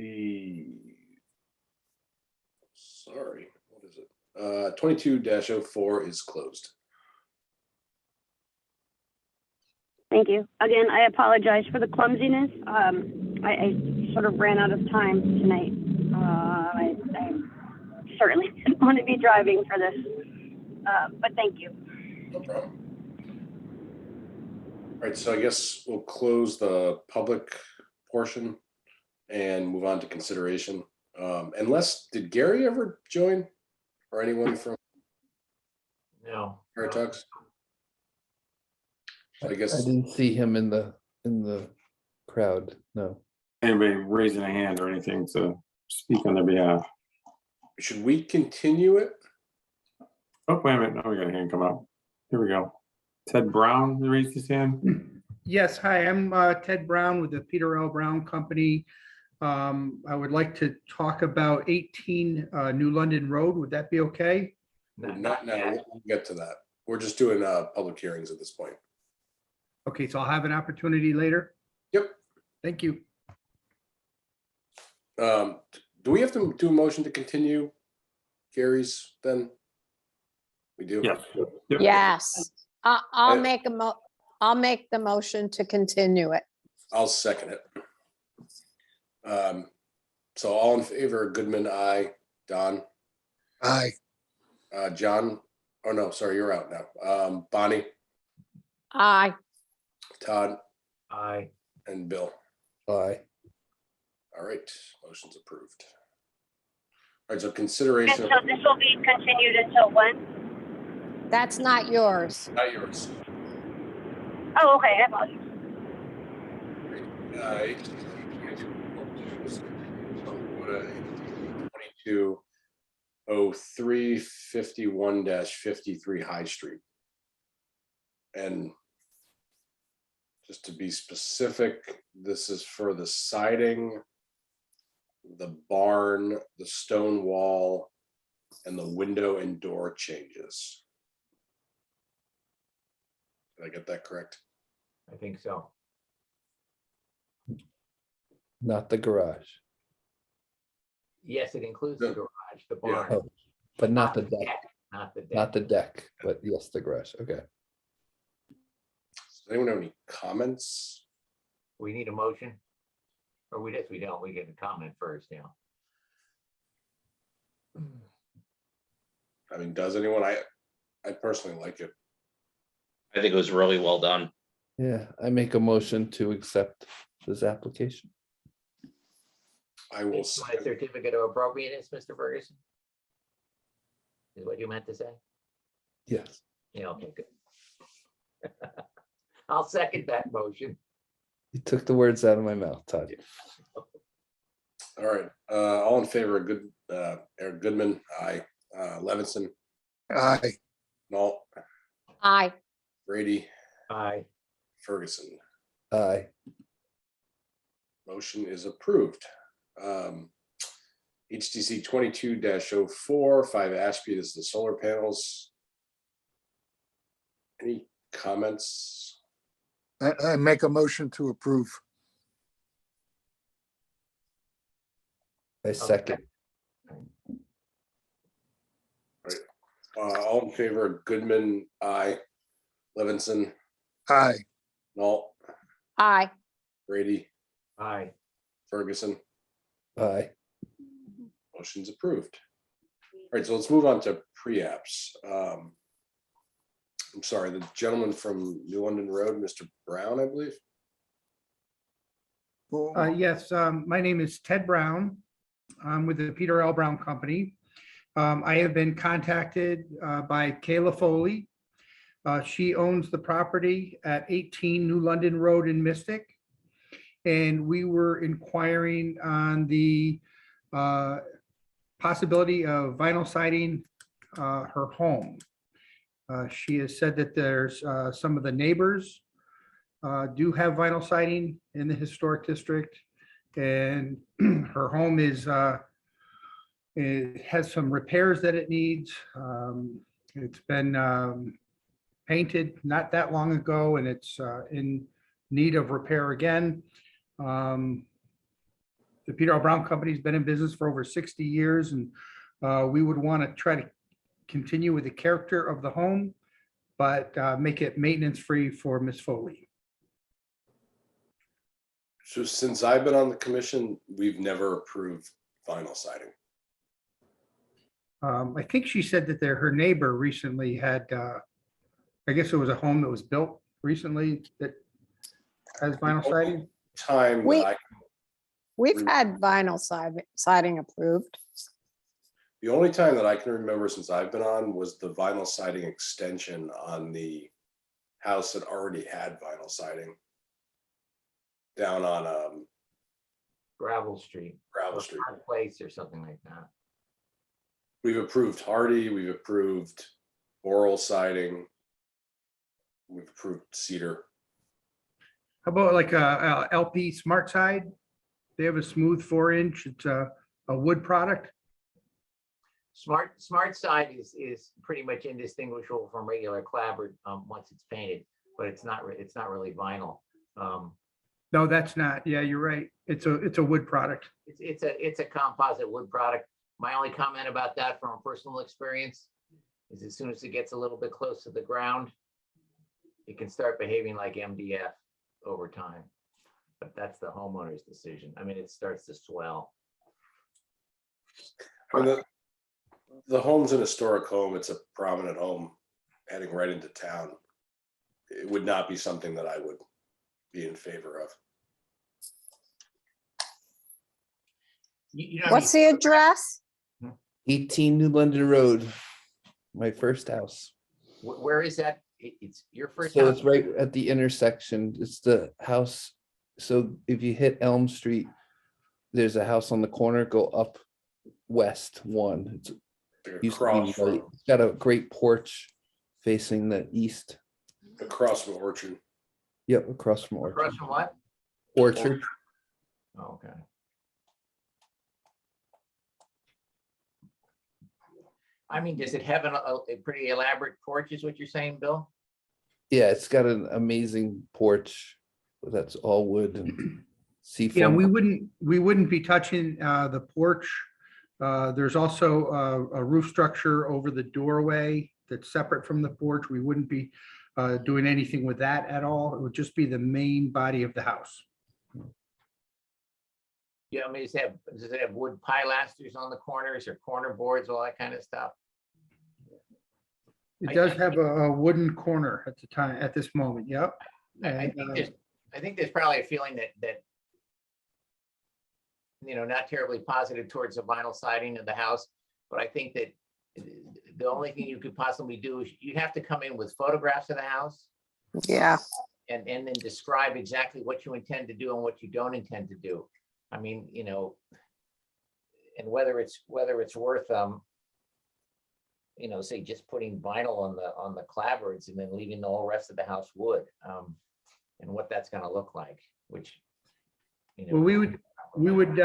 Sorry, what is it? 22-04 is closed. Thank you. Again, I apologize for the clumsiness. I sort of ran out of time tonight. I certainly didn't want to be driving for this, but thank you. No problem. All right, so I guess we'll close the public portion and move on to consideration. Unless, did Gary ever join or anyone from No. Paratugs? So I guess I didn't see him in the crowd, no. Anybody raising a hand or anything to speak on their behalf? should we continue it? Oh, wait a minute, now we got a hand come up. Here we go. Ted Brown raised his hand. Yes, hi, I'm Ted Brown with the Peter L. Brown Company. I would like to talk about 18 New London Road. Would that be okay? Not now, we'll get to that. We're just doing public hearings at this point. Okay, so I'll have an opportunity later? Yep. Thank you. Do we have to do a motion to continue Gary's then? We do? Yes. Yep. Yes, I'll make the motion to continue it. I'll second it. So all in favor, Goodman, aye. Don? Aye. John? Oh, no, sorry, you're out now. Bonnie, Aye. Todd, Aye. and Bill. Aye. All right, motion's approved. All right, so And consideration, so this will be continued until when? That's not yours. not yours. Oh, okay, I apologize. Twenty-two oh 351-53 High Street. And just to be specific, this is for the siding, the barn, the stone wall, and the window and door changes. Did I get that correct? I think so. Not the garage, Yes, it includes the garage, the Yeah. barn. Oh, but not the deck, Not the deck. not the deck, but yes, the garage. Okay. Does anyone have any comments? We need a motion? Or we don't, we get a comment first, yeah. I mean, does anyone? I personally like it. I think it was really well done. Yeah, I make a motion to accept this application. I will You want a second. certificate of appropriateness, Mr. Ferguson? Is what you meant to say? Yes. Yeah, okay, good. I'll second that motion. You took the words out of my mouth, Todd. All right, all in favor, Eric Goodman, aye. Levinson, Aye. Nault, Aye. Brady, Aye. Ferguson. Aye. Motion is approved. HTC 22-04, 5 Ashby, this is the solar panels. Any comments? I make a motion to approve. I second. All in favor, Goodman, aye. Levinson, Aye. Nault, Aye. Brady, Aye. Ferguson. Aye. Motion's approved. All right, so let's move on to pre-apps. I'm sorry, the gentleman from New London Road, Mr. Brown, I believe. Yes, my name is Ted Brown. I'm with the Peter L. Brown Company. I have been contacted by Kayla Foley. She owns the property at 18 New London Road in Mystic. And we were inquiring on the possibility of vinyl siding her home. She has said that there's some of the neighbors do have vinyl siding in the historic district, and her home is It has some repairs that it needs. It's been painted not that long ago, and it's in need of repair again. The Peter L. Brown Company's been in business for over 60 years, and we would want to try to continue with the character of the home, but make it maintenance-free for Miss Foley. So since I've been on the commission, we've never approved vinyl siding. I think she said that her neighbor recently had, I guess it was a home that was built recently that has vinyl siding. Time We- that We've had vinyl siding approved. the only time that I can remember since I've been on was the vinyl siding extension on the house that already had vinyl siding down on Gravel Street. Gravel or Street. Park Place or something like that. We've approved hardy, we've approved boral siding. We've approved cedar. How about like a LP Smart Side? They have a smooth 4-inch. It's a wood product. Smart side is pretty much indistinguishable from regular clapboard once it's painted, but it's not really vinyl. No, that's not. Yeah, you're right. It's a wood product. It's a composite wood product. My only comment about that from personal experience is as soon as it gets a little bit close to the ground, it can start behaving like MDF over time. But that's the homeowner's decision. I mean, it starts to swell. I mean, the home's an historic home. It's a prominent home heading right into town. It would not be something that I would be in favor of. You know, What's the address? 18 New London Road, my first house. where is that? It's your first So house? it's right at the intersection. It's the house. So if you hit Elm Street, there's a house on the corner, go up west one. It's used to be Across white. from, It's got a great porch facing the east. across from Orchard. Yep, across from Orchard. Across from what? Orchard. Oh, okay. I mean, does it have a pretty elaborate porch is what you're saying, Bill? Yeah, it's got an amazing porch that's all wood and seafoam. Yeah, we wouldn't be touching the porch. There's also a roof structure over the doorway that's separate from the porch. We wouldn't be doing anything with that at all. It would just be the main body of the house. Yeah, I mean, does it have wood pilasters on the corners or corner boards, all that kind of stuff? It does have a wooden corner at this moment. Yep. I think there's probably a feeling that not terribly positive towards the vinyl siding of the house, but I think that the only thing you could possibly do is you'd have to come in with photographs of the house. Yeah. And then describe exactly what you intend to do and what you don't intend to do. I mean, and whether it's worth say just putting vinyl on the clapboards and then leaving the whole rest of the house wood, and what that's going to look like. Which, Well, we would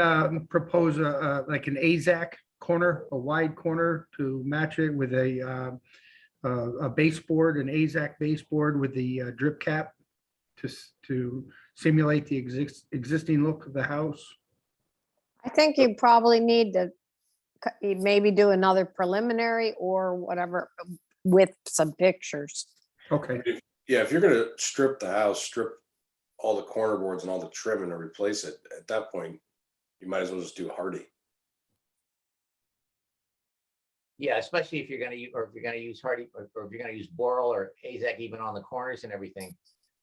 propose like an AZAC corner, a wide corner to match it with a baseboard, an AZAC baseboard with the drip cap to simulate the existing look of the house. I think you probably need to maybe do another preliminary or whatever with some pictures. Okay. Yeah, if you're gonna strip the house, strip all the corner boards and all the trim and replace it, at that point, you might as well just do hardy. Yeah, especially if you're going to use hardy, or if you're going to use boral or AZAC even on the corners and everything.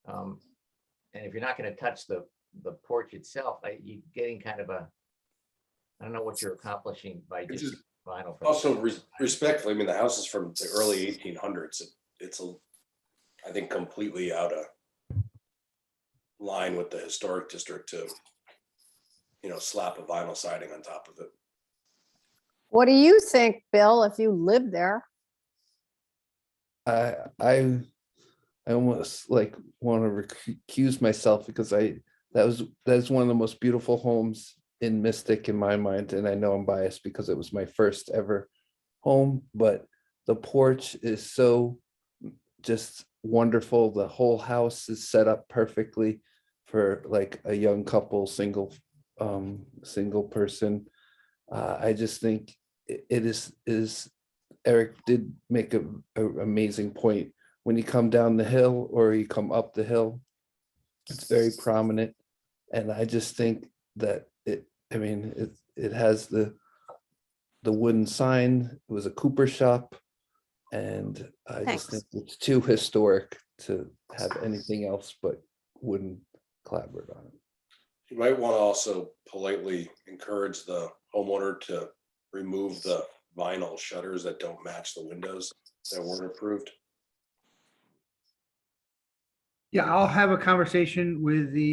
And if you're not going to touch the porch itself, you're getting kind of I don't know what you're accomplishing by just vinyl. Also, respectfully, I mean, the house is from the early 1800s. It's I think completely out of line with the historic district to, slap a vinyl siding on top of it. What do you think, Bill, if you lived there? I almost want to recuse myself because that is one of the most beautiful homes in Mystic in my mind, and I know I'm biased because it was my first ever home, but the porch is so just wonderful. The whole house is set up perfectly for like a young couple, single person. I just think it is Eric did make a amazing point. When you come down the hill or you come up the hill, it's very prominent. And I just think that it has the wooden sign. It was a cooper shop. And I just think it's too historic to have anything else but wooden clapboard on it. You might want to also politely encourage the homeowner to remove the vinyl shutters that don't match the windows that weren't approved. Yeah, I'll have a conversation with the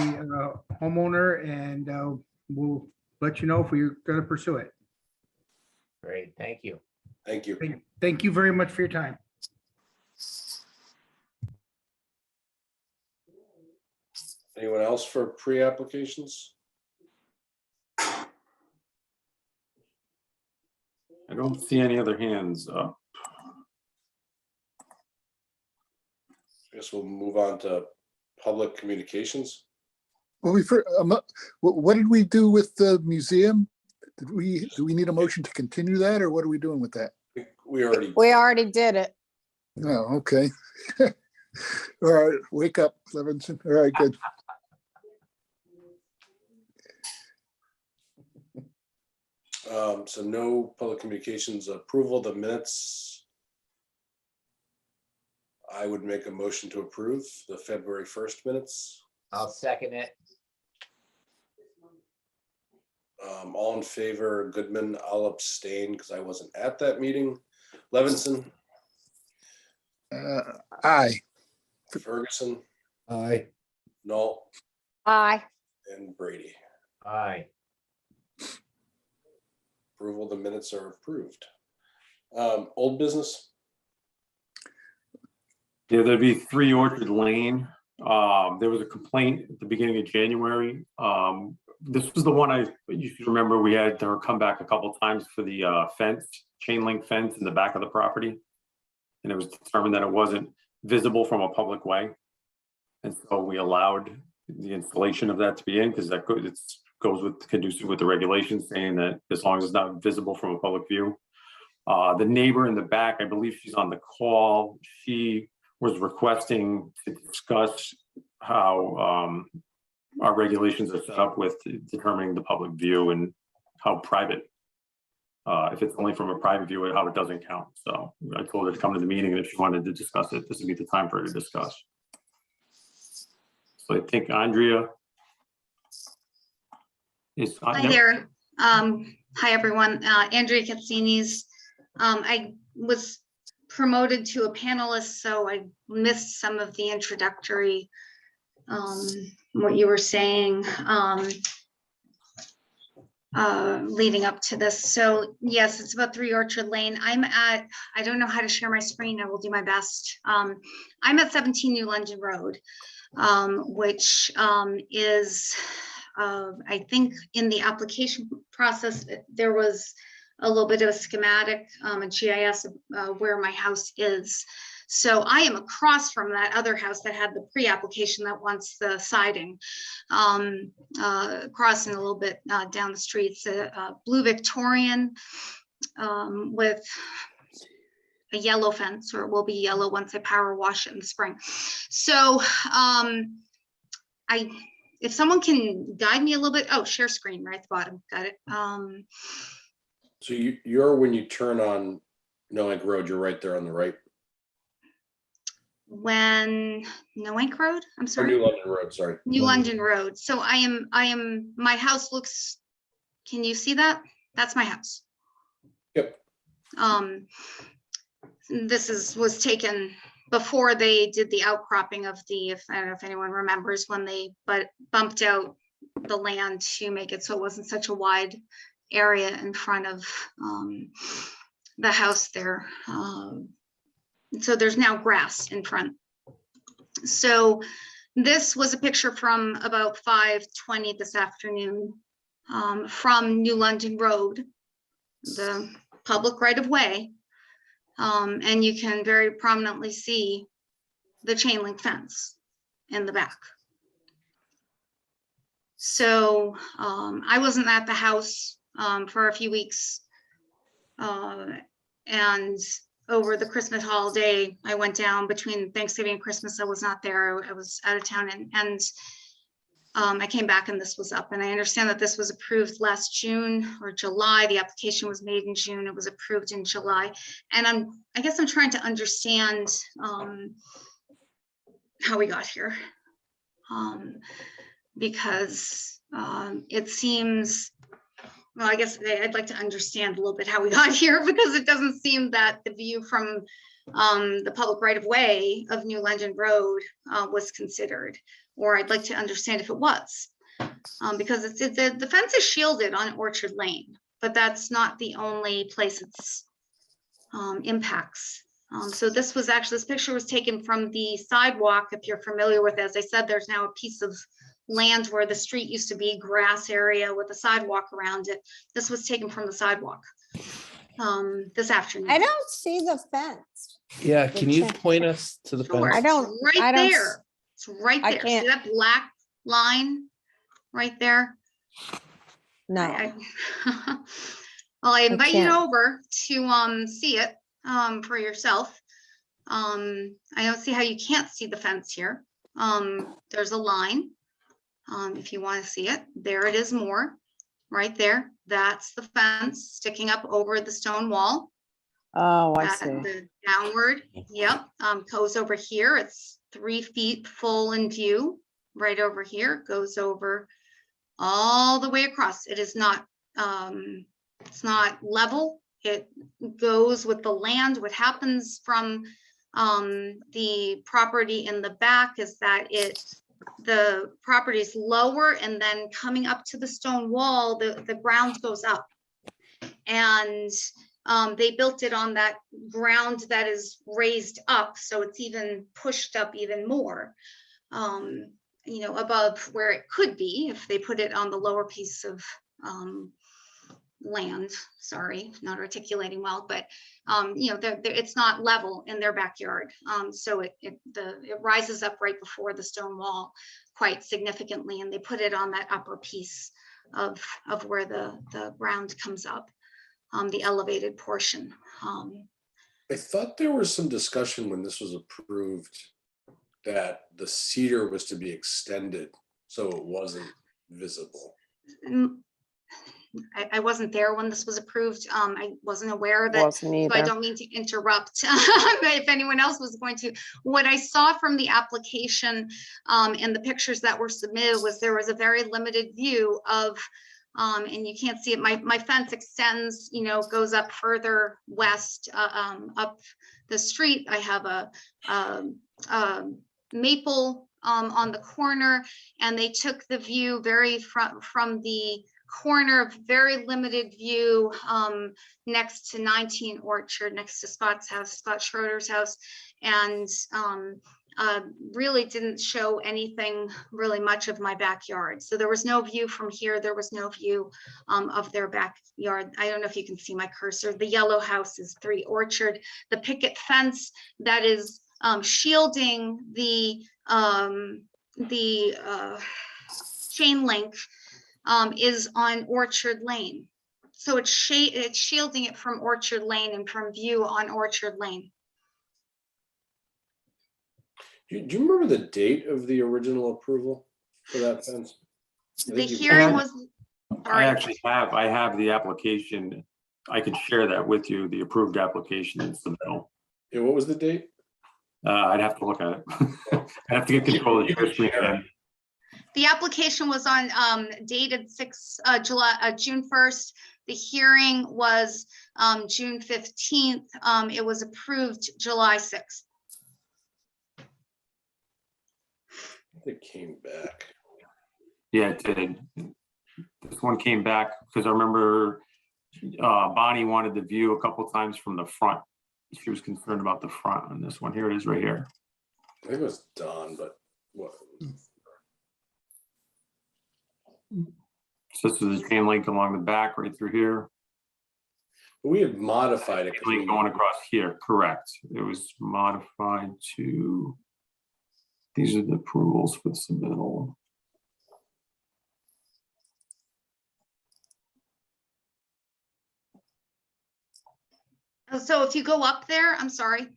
homeowner and we'll let you know if we're going to pursue it. Great, thank you. Thank you. Thank you very much for your time. Anyone else for pre-applications? I don't see any other hands up. I guess we'll move on to public communications. Well, what did we do with the museum? Do we need a motion to continue that, or what are we doing with that? We already did it. Oh, okay. All right, wake up, Levinson. All right, good. So no public communications. Approval of the minutes. I would make a motion to approve the February 1st minutes. I'll second it. All in favor, Goodman. I'll abstain because I wasn't at that meeting. Levinson. Aye. Ferguson. Aye. Null. Aye. And Brady. Aye. Approval of the minutes are approved. Old business. Yeah, there'd be 3 Orchard Lane. There was a complaint at the beginning of January. This was the one you should remember we had her come back a couple of times for the chain link fence in the back of the property. And it was determined that it wasn't visible from a public way. And so we allowed the installation of that to be in because that goes with conducive with the regulations saying that as long as it's not visible from a public view. The neighbor in the back, I believe she's on the call. She was requesting to discuss how our regulations are set up with determining the public view and how private, if it's only from a private view, how it doesn't count. So I told her to come to the meeting, and if she wanted to discuss it, this would be the time for her to discuss. So I think Andrea is. Hi there. Hi, everyone. Andrea Katsinis. I was promoted to a panelist, so I missed some of the introductory, what you were saying leading up to this. So yes, it's about 3 Orchard Lane. I don't know how to share my screen. I will do my best. I'm at 17 New London Road, which is, I think in the application process, there was a little bit of a schematic and GIS where my house is. So I am across from that other house that had the pre-application that wants the siding. Crossing a little bit down the street, it's a blue Victorian with a yellow fence, or it will be yellow once I power wash it in the spring. So if someone can guide me a little bit, share screen right at the bottom, got it. So you're when you turn on Noank Road, you're right there on the right. When Noank Road, I'm sorry. New London Road, sorry. New London Road. So I am, my house looks, can you see that? That's my house. Yep. This was taken before they did the outcropping of I don't know if anyone remembers when they bumped out the land to make it so it wasn't such a wide area in front of the house there. So there's now grass in front. So this was a picture from about 5:20 this afternoon. from New London Road, the public right of way. And you can very prominently see the chain link fence in the back. So I wasn't at the house for a few weeks. And over the Christmas holiday, I went down between Thanksgiving and Christmas. I was not there. I was out of town, and I came back and this was up. And I understand that this was approved last June or July. The application was made in June. It was approved in July. And I guess I'm trying to understand how we got here. Because it seems, well, I guess I'd like to understand a little bit how we got here, because it doesn't seem that the view from the public right of way of New London Road was considered, or I'd like to understand if it was. Because the fence is shielded on Orchard Lane, but that's not the only place it's impacts. So this picture was taken from the sidewalk. If you're familiar with it, as I said, there's now a piece of land where the street used to be, grass area with a sidewalk around it. This was taken from the sidewalk this afternoon. I don't see the fence. Yeah, can you point us to the Sure, fence? it's right there. It's right I there. See can't- that black line right there? No, Well, I invite you can't. over to see it for yourself. I don't see how you can't see the fence here. There's a line. If you want to see it, there it is more, right there. That's the fence sticking up over the stone wall. oh, I That- see. the downward, yep, goes over here. It's 3 feet full in view, right over here, goes over all the way across. It is not, it's not level. It goes with the land. What happens from the property in the back is that the property is lower, and then coming up to the stone wall, the ground goes up. And they built it on that ground that is raised up, so it's even pushed up even more, you know, above where it could be if they put it on the lower piece of land. Sorry, not articulating well, but you know, it's not level in their backyard. So it rises up right before the stone wall quite significantly, and they put it on that upper piece of where the ground comes up, the elevated portion. I thought there was some discussion when this was approved that the cedar was to be extended so it wasn't visible. I wasn't there when this was approved. I wasn't aware of it. Wasn't So I either. don't mean to interrupt. If anyone else was going to, what I saw from the application and the pictures that were submitted was there was a very limited view of, and you can't see it, my fence extends, you know, goes up further west up the street. I have a maple on the corner, and they took the view very from the corner, very limited view next to 19 Orchard, next to Scott's house, Scott Schroeder's house, and really didn't show anything really much of my backyard. So there was no view from here. There was no view of their backyard. I don't know if you can see my cursor. The yellow house is 3 Orchard. The picket fence that is shielding the chain link is on Orchard Lane. So it's shielding it from Orchard Lane and from view on Orchard Lane. Do you remember the date of the original approval for that fence? The hearing was, I actually have the application. I could share that with you, the approved application in the middle. Yeah, what was the date? I'd have to look at it. I'd have to get control of your screen again. the application was on dated June 1st. The hearing was June 15th. It was approved July 6th. It came back. Yeah, it did. This one came back because I remember Bonnie wanted the view a couple times from the front. She was concerned about the front on this one. Here it is right here. I think it was Don, but what? So this is a chain link along the back right through here. We had modified it. 'cause Chain link going across here, correct. It was modified to, these are the approvals for the submittal. So if you go up there, I'm sorry.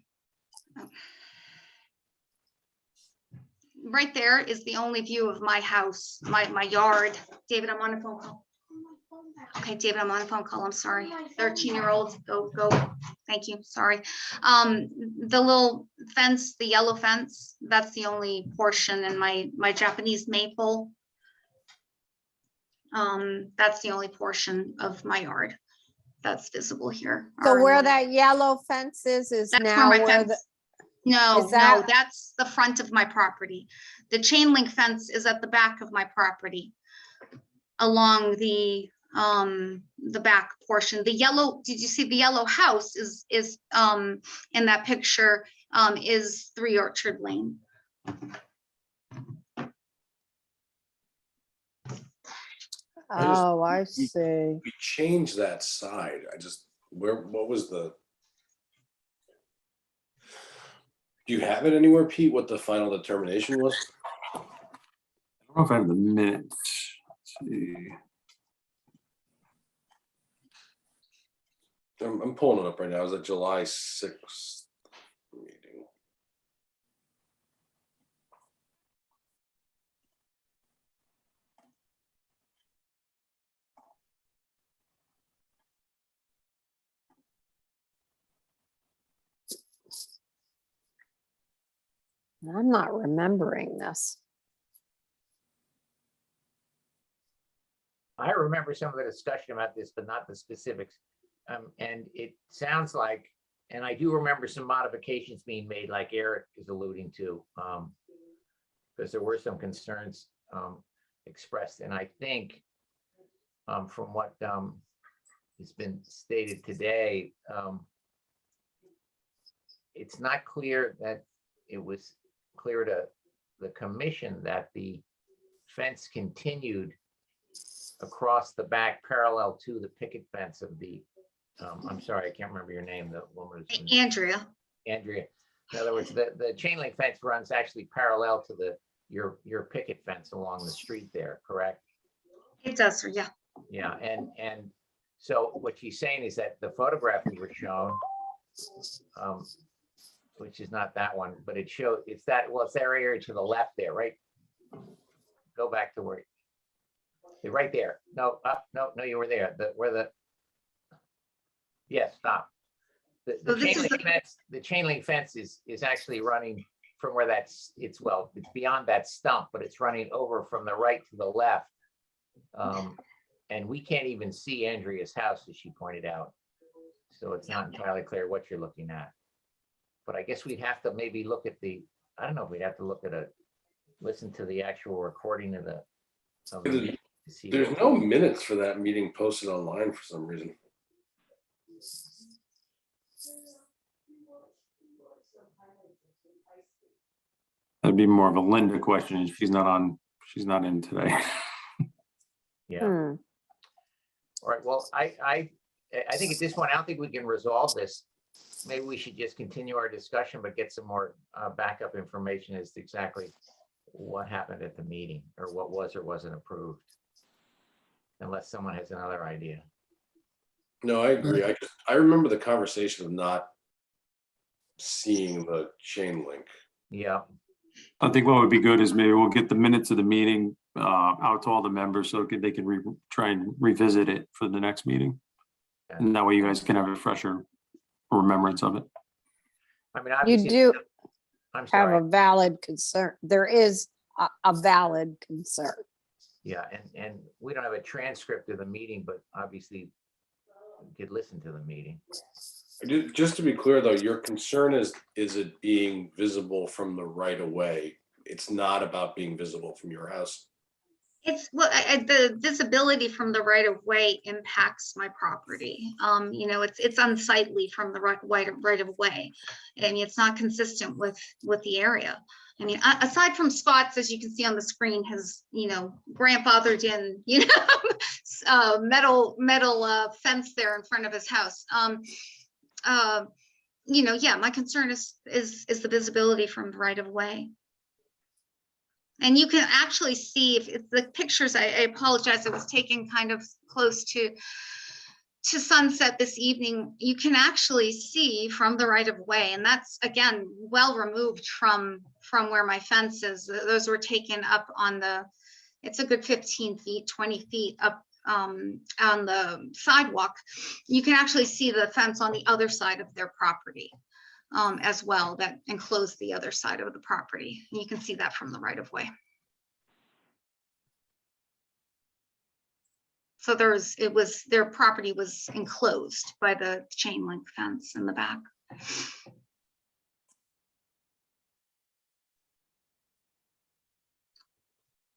Right there is the only view of my house, my yard. David, I'm on a phone call. Okay, David, I'm on a phone call. I'm sorry. 13-year-old, go. Thank you. Sorry. The little fence, the yellow fence, that's the only portion in my Japanese maple. That's the only portion of my yard that's visible here. So where Or- that yellow fence is That's now where my where the, fence. No, Is that- no, that's the front of my property. The chain link fence is at the back of my property. Along the back portion. The yellow, did you see the yellow house is in that picture, is 3 Orchard Lane. oh, I see. We changed that side. I just, what was the? Do you have it anywhere, Pete, what the final determination was? I don't know if I have the minutes. Let's see. I'm pulling it up right now. It was a July 6th meeting. I'm not remembering this. I remember some of the discussion about this, but not the specifics. And it sounds like, and I do remember some modifications being made, like Eric is alluding to, because there were some concerns expressed. And I think from what has been stated today, it's not clear that it was clear to the commission that the fence continued across the back parallel to the picket fence of the, I'm sorry, I can't remember your name, the woman. Andrea. Andrea. In other words, the chain link fence runs actually parallel to your picket fence along the street there, correct? It does, yeah. Yeah, and so what she's saying is that the photograph we were shown, which is not that one, but it's that area to the left there, right? Go back to where, you're right there. No, no, you were there. Yes, stop. The chain link fence is actually running from where it's beyond that stump, but it's running over from the right to the left. And we can't even see Andrea's house, as she pointed out. So it's not entirely clear what you're looking at. But I guess we'd have to maybe look at I don't know if we'd have to look at listen to the actual recording of the meeting to see. There's no minutes for that meeting posted online for some reason. That'd be more of a Linda question. She's not in today. Yeah. All right, well, I think at this point, I don't think we can resolve this. Maybe we should just continue our discussion, but get some more backup information as to exactly what happened at the meeting or what was or wasn't approved. Unless someone has another idea. No, I agree. I remember the conversation of not seeing the chain link. Yeah. I think what would be good is maybe we'll get the minutes of the meeting out to all the members so they can try and revisit it for the next meeting. And that way you guys can have a fresher remembrance of it. I mean, You do I'm have sorry. a valid concern. There is a valid concern. Yeah, and we don't have a transcript of the meeting, but obviously we could listen to the meeting. Just to be clear though, your concern is it being visible from the right of way? It's not about being visible from your house. It's the visibility from the right of way impacts my property. It's unsightly from the right of way. I mean, it's not consistent with the area. I mean, aside from spots, as you can see on the screen, has, grandfathered in, metal fence there in front of his house. Yeah, my concern is the visibility from the right of way. And you can actually see if the pictures, I apologize, it was taken kind of close to sunset this evening. You can actually see from the right of way, and that's again well removed from where my fence is. Those were taken up on it's a good 15 feet, 20 feet up on the sidewalk. You can actually see the fence on the other side of their property as well, that enclosed the other side of the property. And you can see that from the right of way. So their property was enclosed by the chain link fence in the back.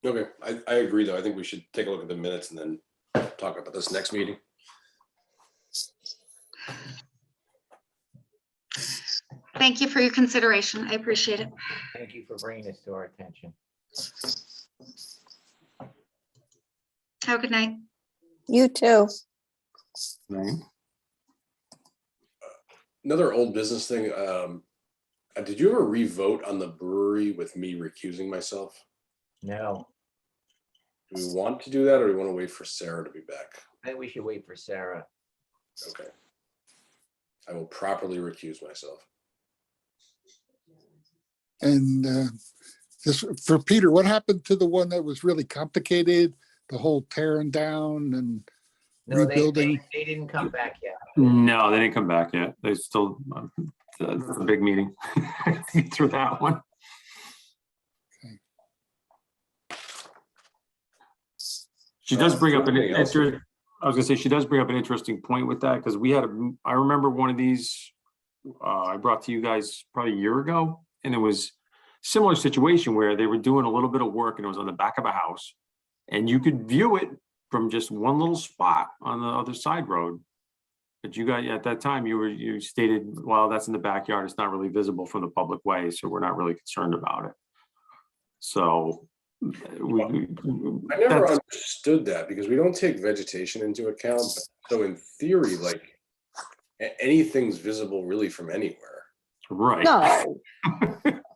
Okay, I agree, though. I think we should take a look at the minutes and then talk about this next meeting. Thank you for your consideration. I appreciate it. Thank you for bringing this to our attention. Have a good night. You too. Another old business thing. Did you ever re-vote on the brewery with me recusing myself? No, Do we want to do that, or do we want to wait for Sarah to be back? I think we should wait for Sarah. Okay. I will properly recuse myself. And just for Peter, what happened to the one that was really complicated? The whole tearing down and No, rebuilding? they didn't come back yet. No, they didn't come back yet. They still, it's a big meeting through that one. She does bring up I was gonna say, she does bring up an interesting point with that, because we had I remember one of these I brought to you guys probably a year ago, and it was similar situation where they were doing a little bit of work and it was on the back of a house, and you could view it from just one little spot on the other side road. But you guys, at that time, you stated, well, that's in the backyard. It's not really visible from the public way, so we're not really concerned about it. So I never understood that, because we don't take vegetation into account. So in theory, like anything's visible really from anywhere. Right. No,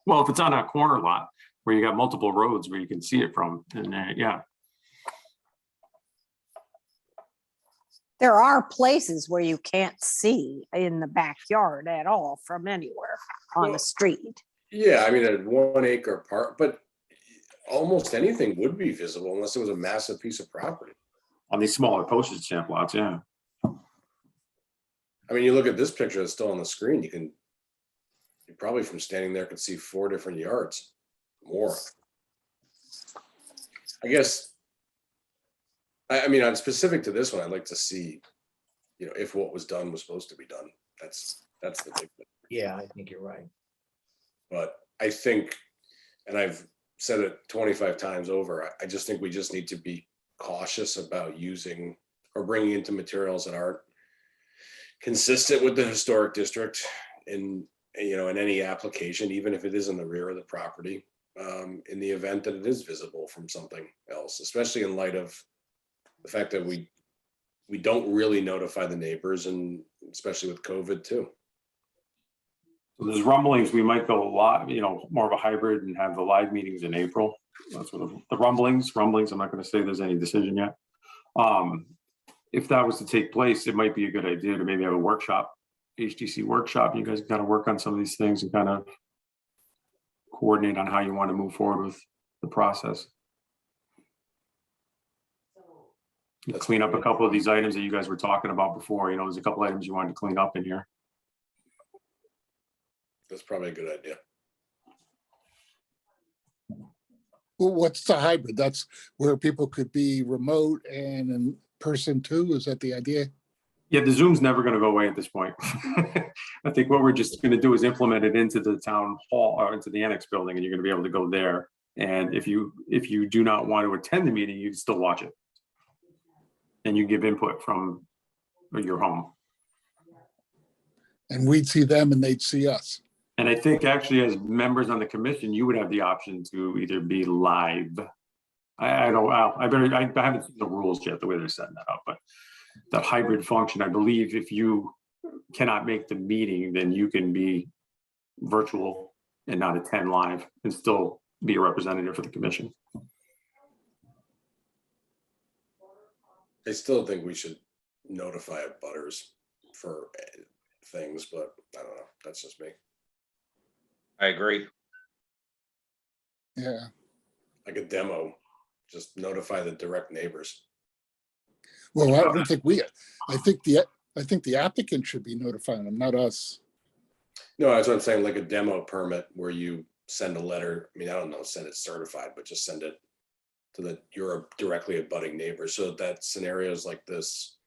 Well, if it's on a corner lot where you got multiple roads where you can see it from, and yeah. there are places where you can't see in the backyard at all from anywhere on the street. Yeah, I mean, a 1 acre park, but almost anything would be visible unless it was a massive piece of property. On these smaller postage stamp lots, yeah. I mean, you look at this picture that's still on the screen, you probably from standing there could see 4 different yards, more. I guess, I mean, I'm specific to this one. I'd like to see, if what was done was supposed to be done. That's the big thing. Yeah, I think you're right. But I think, and I've said it 25 times over, I just think we just need to be cautious about using or bringing into materials that aren't consistent with the historic district in any application, even if it is in the rear of the property, in the event that it is visible from something else, especially in light of the fact that we don't really notify the neighbors, and especially with COVID too. So there's rumblings, we might go a lot, more of a hybrid and have the live meetings in April. That's what the rumblings, I'm not going to say there's any decision yet. If that was to take place, it might be a good idea to maybe have a workshop, HTC workshop. You guys got to work on some of these things and kind of coordinate on how you want to move forward with the process. Clean up a couple of these items that you guys were talking about before. There's a couple items you wanted to clean up in here. That's probably a good idea. Well, what's the hybrid? That's where people could be remote and in person too? Is that the idea? Yeah, the Zoom's never going to go away at this point. I think what we're just going to do is implement it into the town hall or into the annex building, and you're going to be able to go there. And if you do not want to attend the meeting, you can still watch it. And you give input from your home. And we'd see them and they'd see us. And I think actually as members on the commission, you would have the option to either be live. I don't, I haven't seen the rules yet, the way they're setting that up, but that hybrid function, I believe if you cannot make the meeting, then you can be virtual and not attend live and still be a representative for the commission. I still think we should notify butters for things, but I don't know. That's just me. I agree. Yeah. Like a demo, just notify the direct neighbors. Well, I don't think I think the applicant should be notifying them, not us. No, that's what I'm saying, like a demo permit where you send a letter. I mean, I don't know, send it certified, but just send it to your directly abutting neighbor, so that scenarios like this,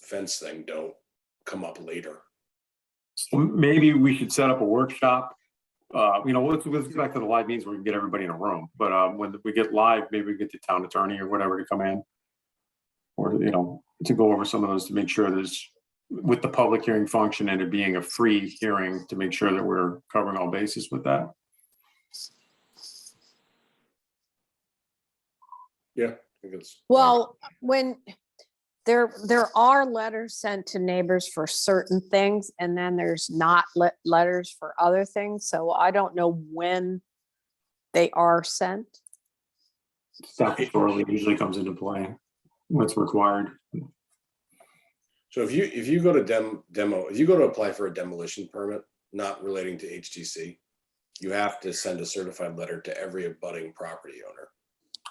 fence thing don't come up later. Maybe we should set up a workshop. Let's get back to the live meetings where we can get everybody in a room. But when we get live, maybe we get the town attorney or whatever to come in, or to go over some of those to make sure there's, with the public hearing function and it being a free hearing, to make sure that we're covering all bases with that. Yeah, I think it's Well, when there are letters sent to neighbors for certain things, and then there's not letters for other things. So I don't know when they are sent. Statutorily usually comes into play what's required. So if you go to if you go to apply for a demolition permit not relating to HTC, you have to send a certified letter to every abutting property owner.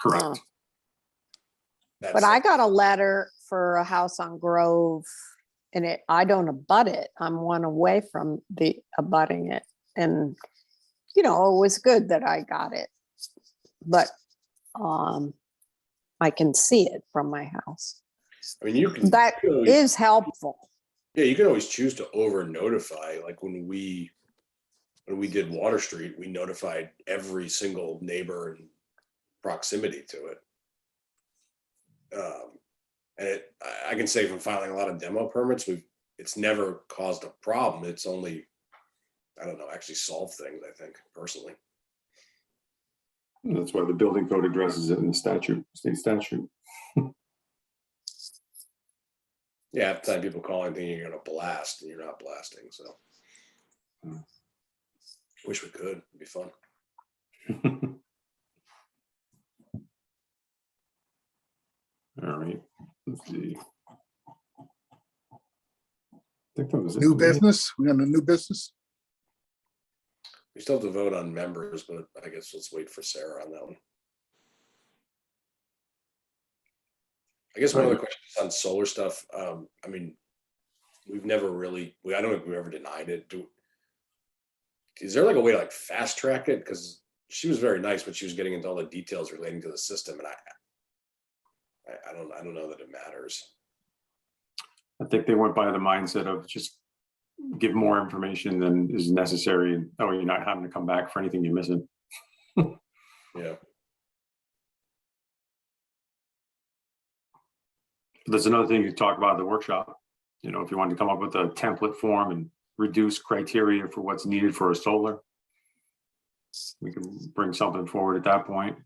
Correct. But I got a letter for a house on Grove, and I don't abut it. I'm one away from the abutting it. And, it was good that I got it. But I can see it from my house. I mean, that is helpful. Yeah, you can always choose to over notify. Like when we did Water Street, we notified every single neighbor in proximity to it. And I can say from filing a lot of demo permits, it's never caused a problem. It's only, I don't know, actually solved things, I think, personally. That's why the building code addresses it in the statute, state statute. Yeah, half the time people call and thinking you're going to blast and you're not blasting. So wish we could. It'd be fun. All right. Let's see. I think that was New business? We got a new business? We still have to vote on members, but I guess let's wait for Sarah on that one. I guess one of the questions on solar stuff, I mean, we've never really, I don't think we've ever denied it. Is there like a way to like fast track it? Because she was very nice, but she was getting into all the details relating to the system, and I don't know that it matters. I think they went by the mindset of just give more information than is necessary. And you're not having to come back for anything you're missing. Yeah. There's another thing you talk about at the workshop. If you wanted to come up with a template form and reduce criteria for what's needed for a solar, we can bring something forward at that point.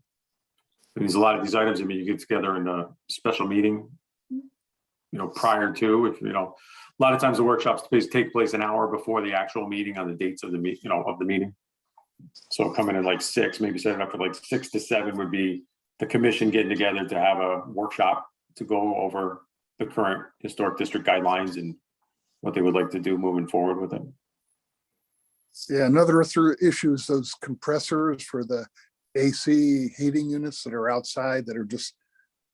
There's a lot of these items. I mean, you get together in a special meeting, prior to, if a lot of times the workshops take place an hour before the actual meeting on the dates of the meeting. So come in at like 6, maybe set it up for like 6 to 7 would be the commission getting together to have a workshop to go over the current historic district guidelines and what they would like to do moving forward with it. Yeah, another issue is those compressors for the AC heating units that are outside that are just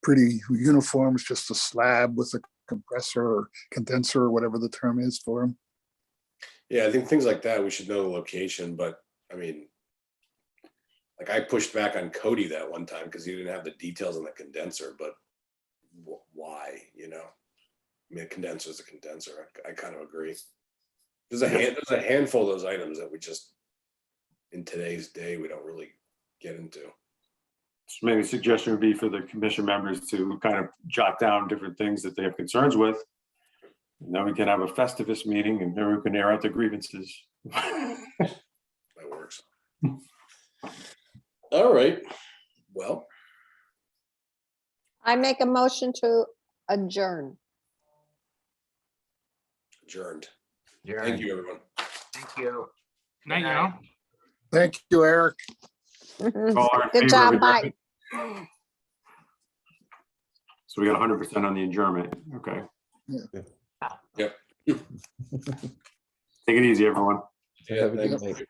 pretty uniform. It's just a slab with a compressor or condenser or whatever the term is for them. Yeah, I think things like that, we should know the location, but I mean, like I pushed back on Cody that one time because he didn't have the details on the condenser, but why, I mean, a condenser is a condenser. I kind of agree. There's a handful of those items that we just, in today's day, we don't really get into. So maybe a suggestion would be for the commission members to kind of jot down different things that they have concerns with. Now we can have a Festivus meeting and everyone can air out their grievances. That works. All right, well, I make a motion to adjourn. adjourned. Adjourned. Thank you, everyone. Thank you. Night, Good y'all. Thank you, Eric. All are in Good favor of job, Mike. adjournment? So we got 100% on the adjournment. Okay. Yep. Take it easy, everyone. Yeah, Have a good thank night. you.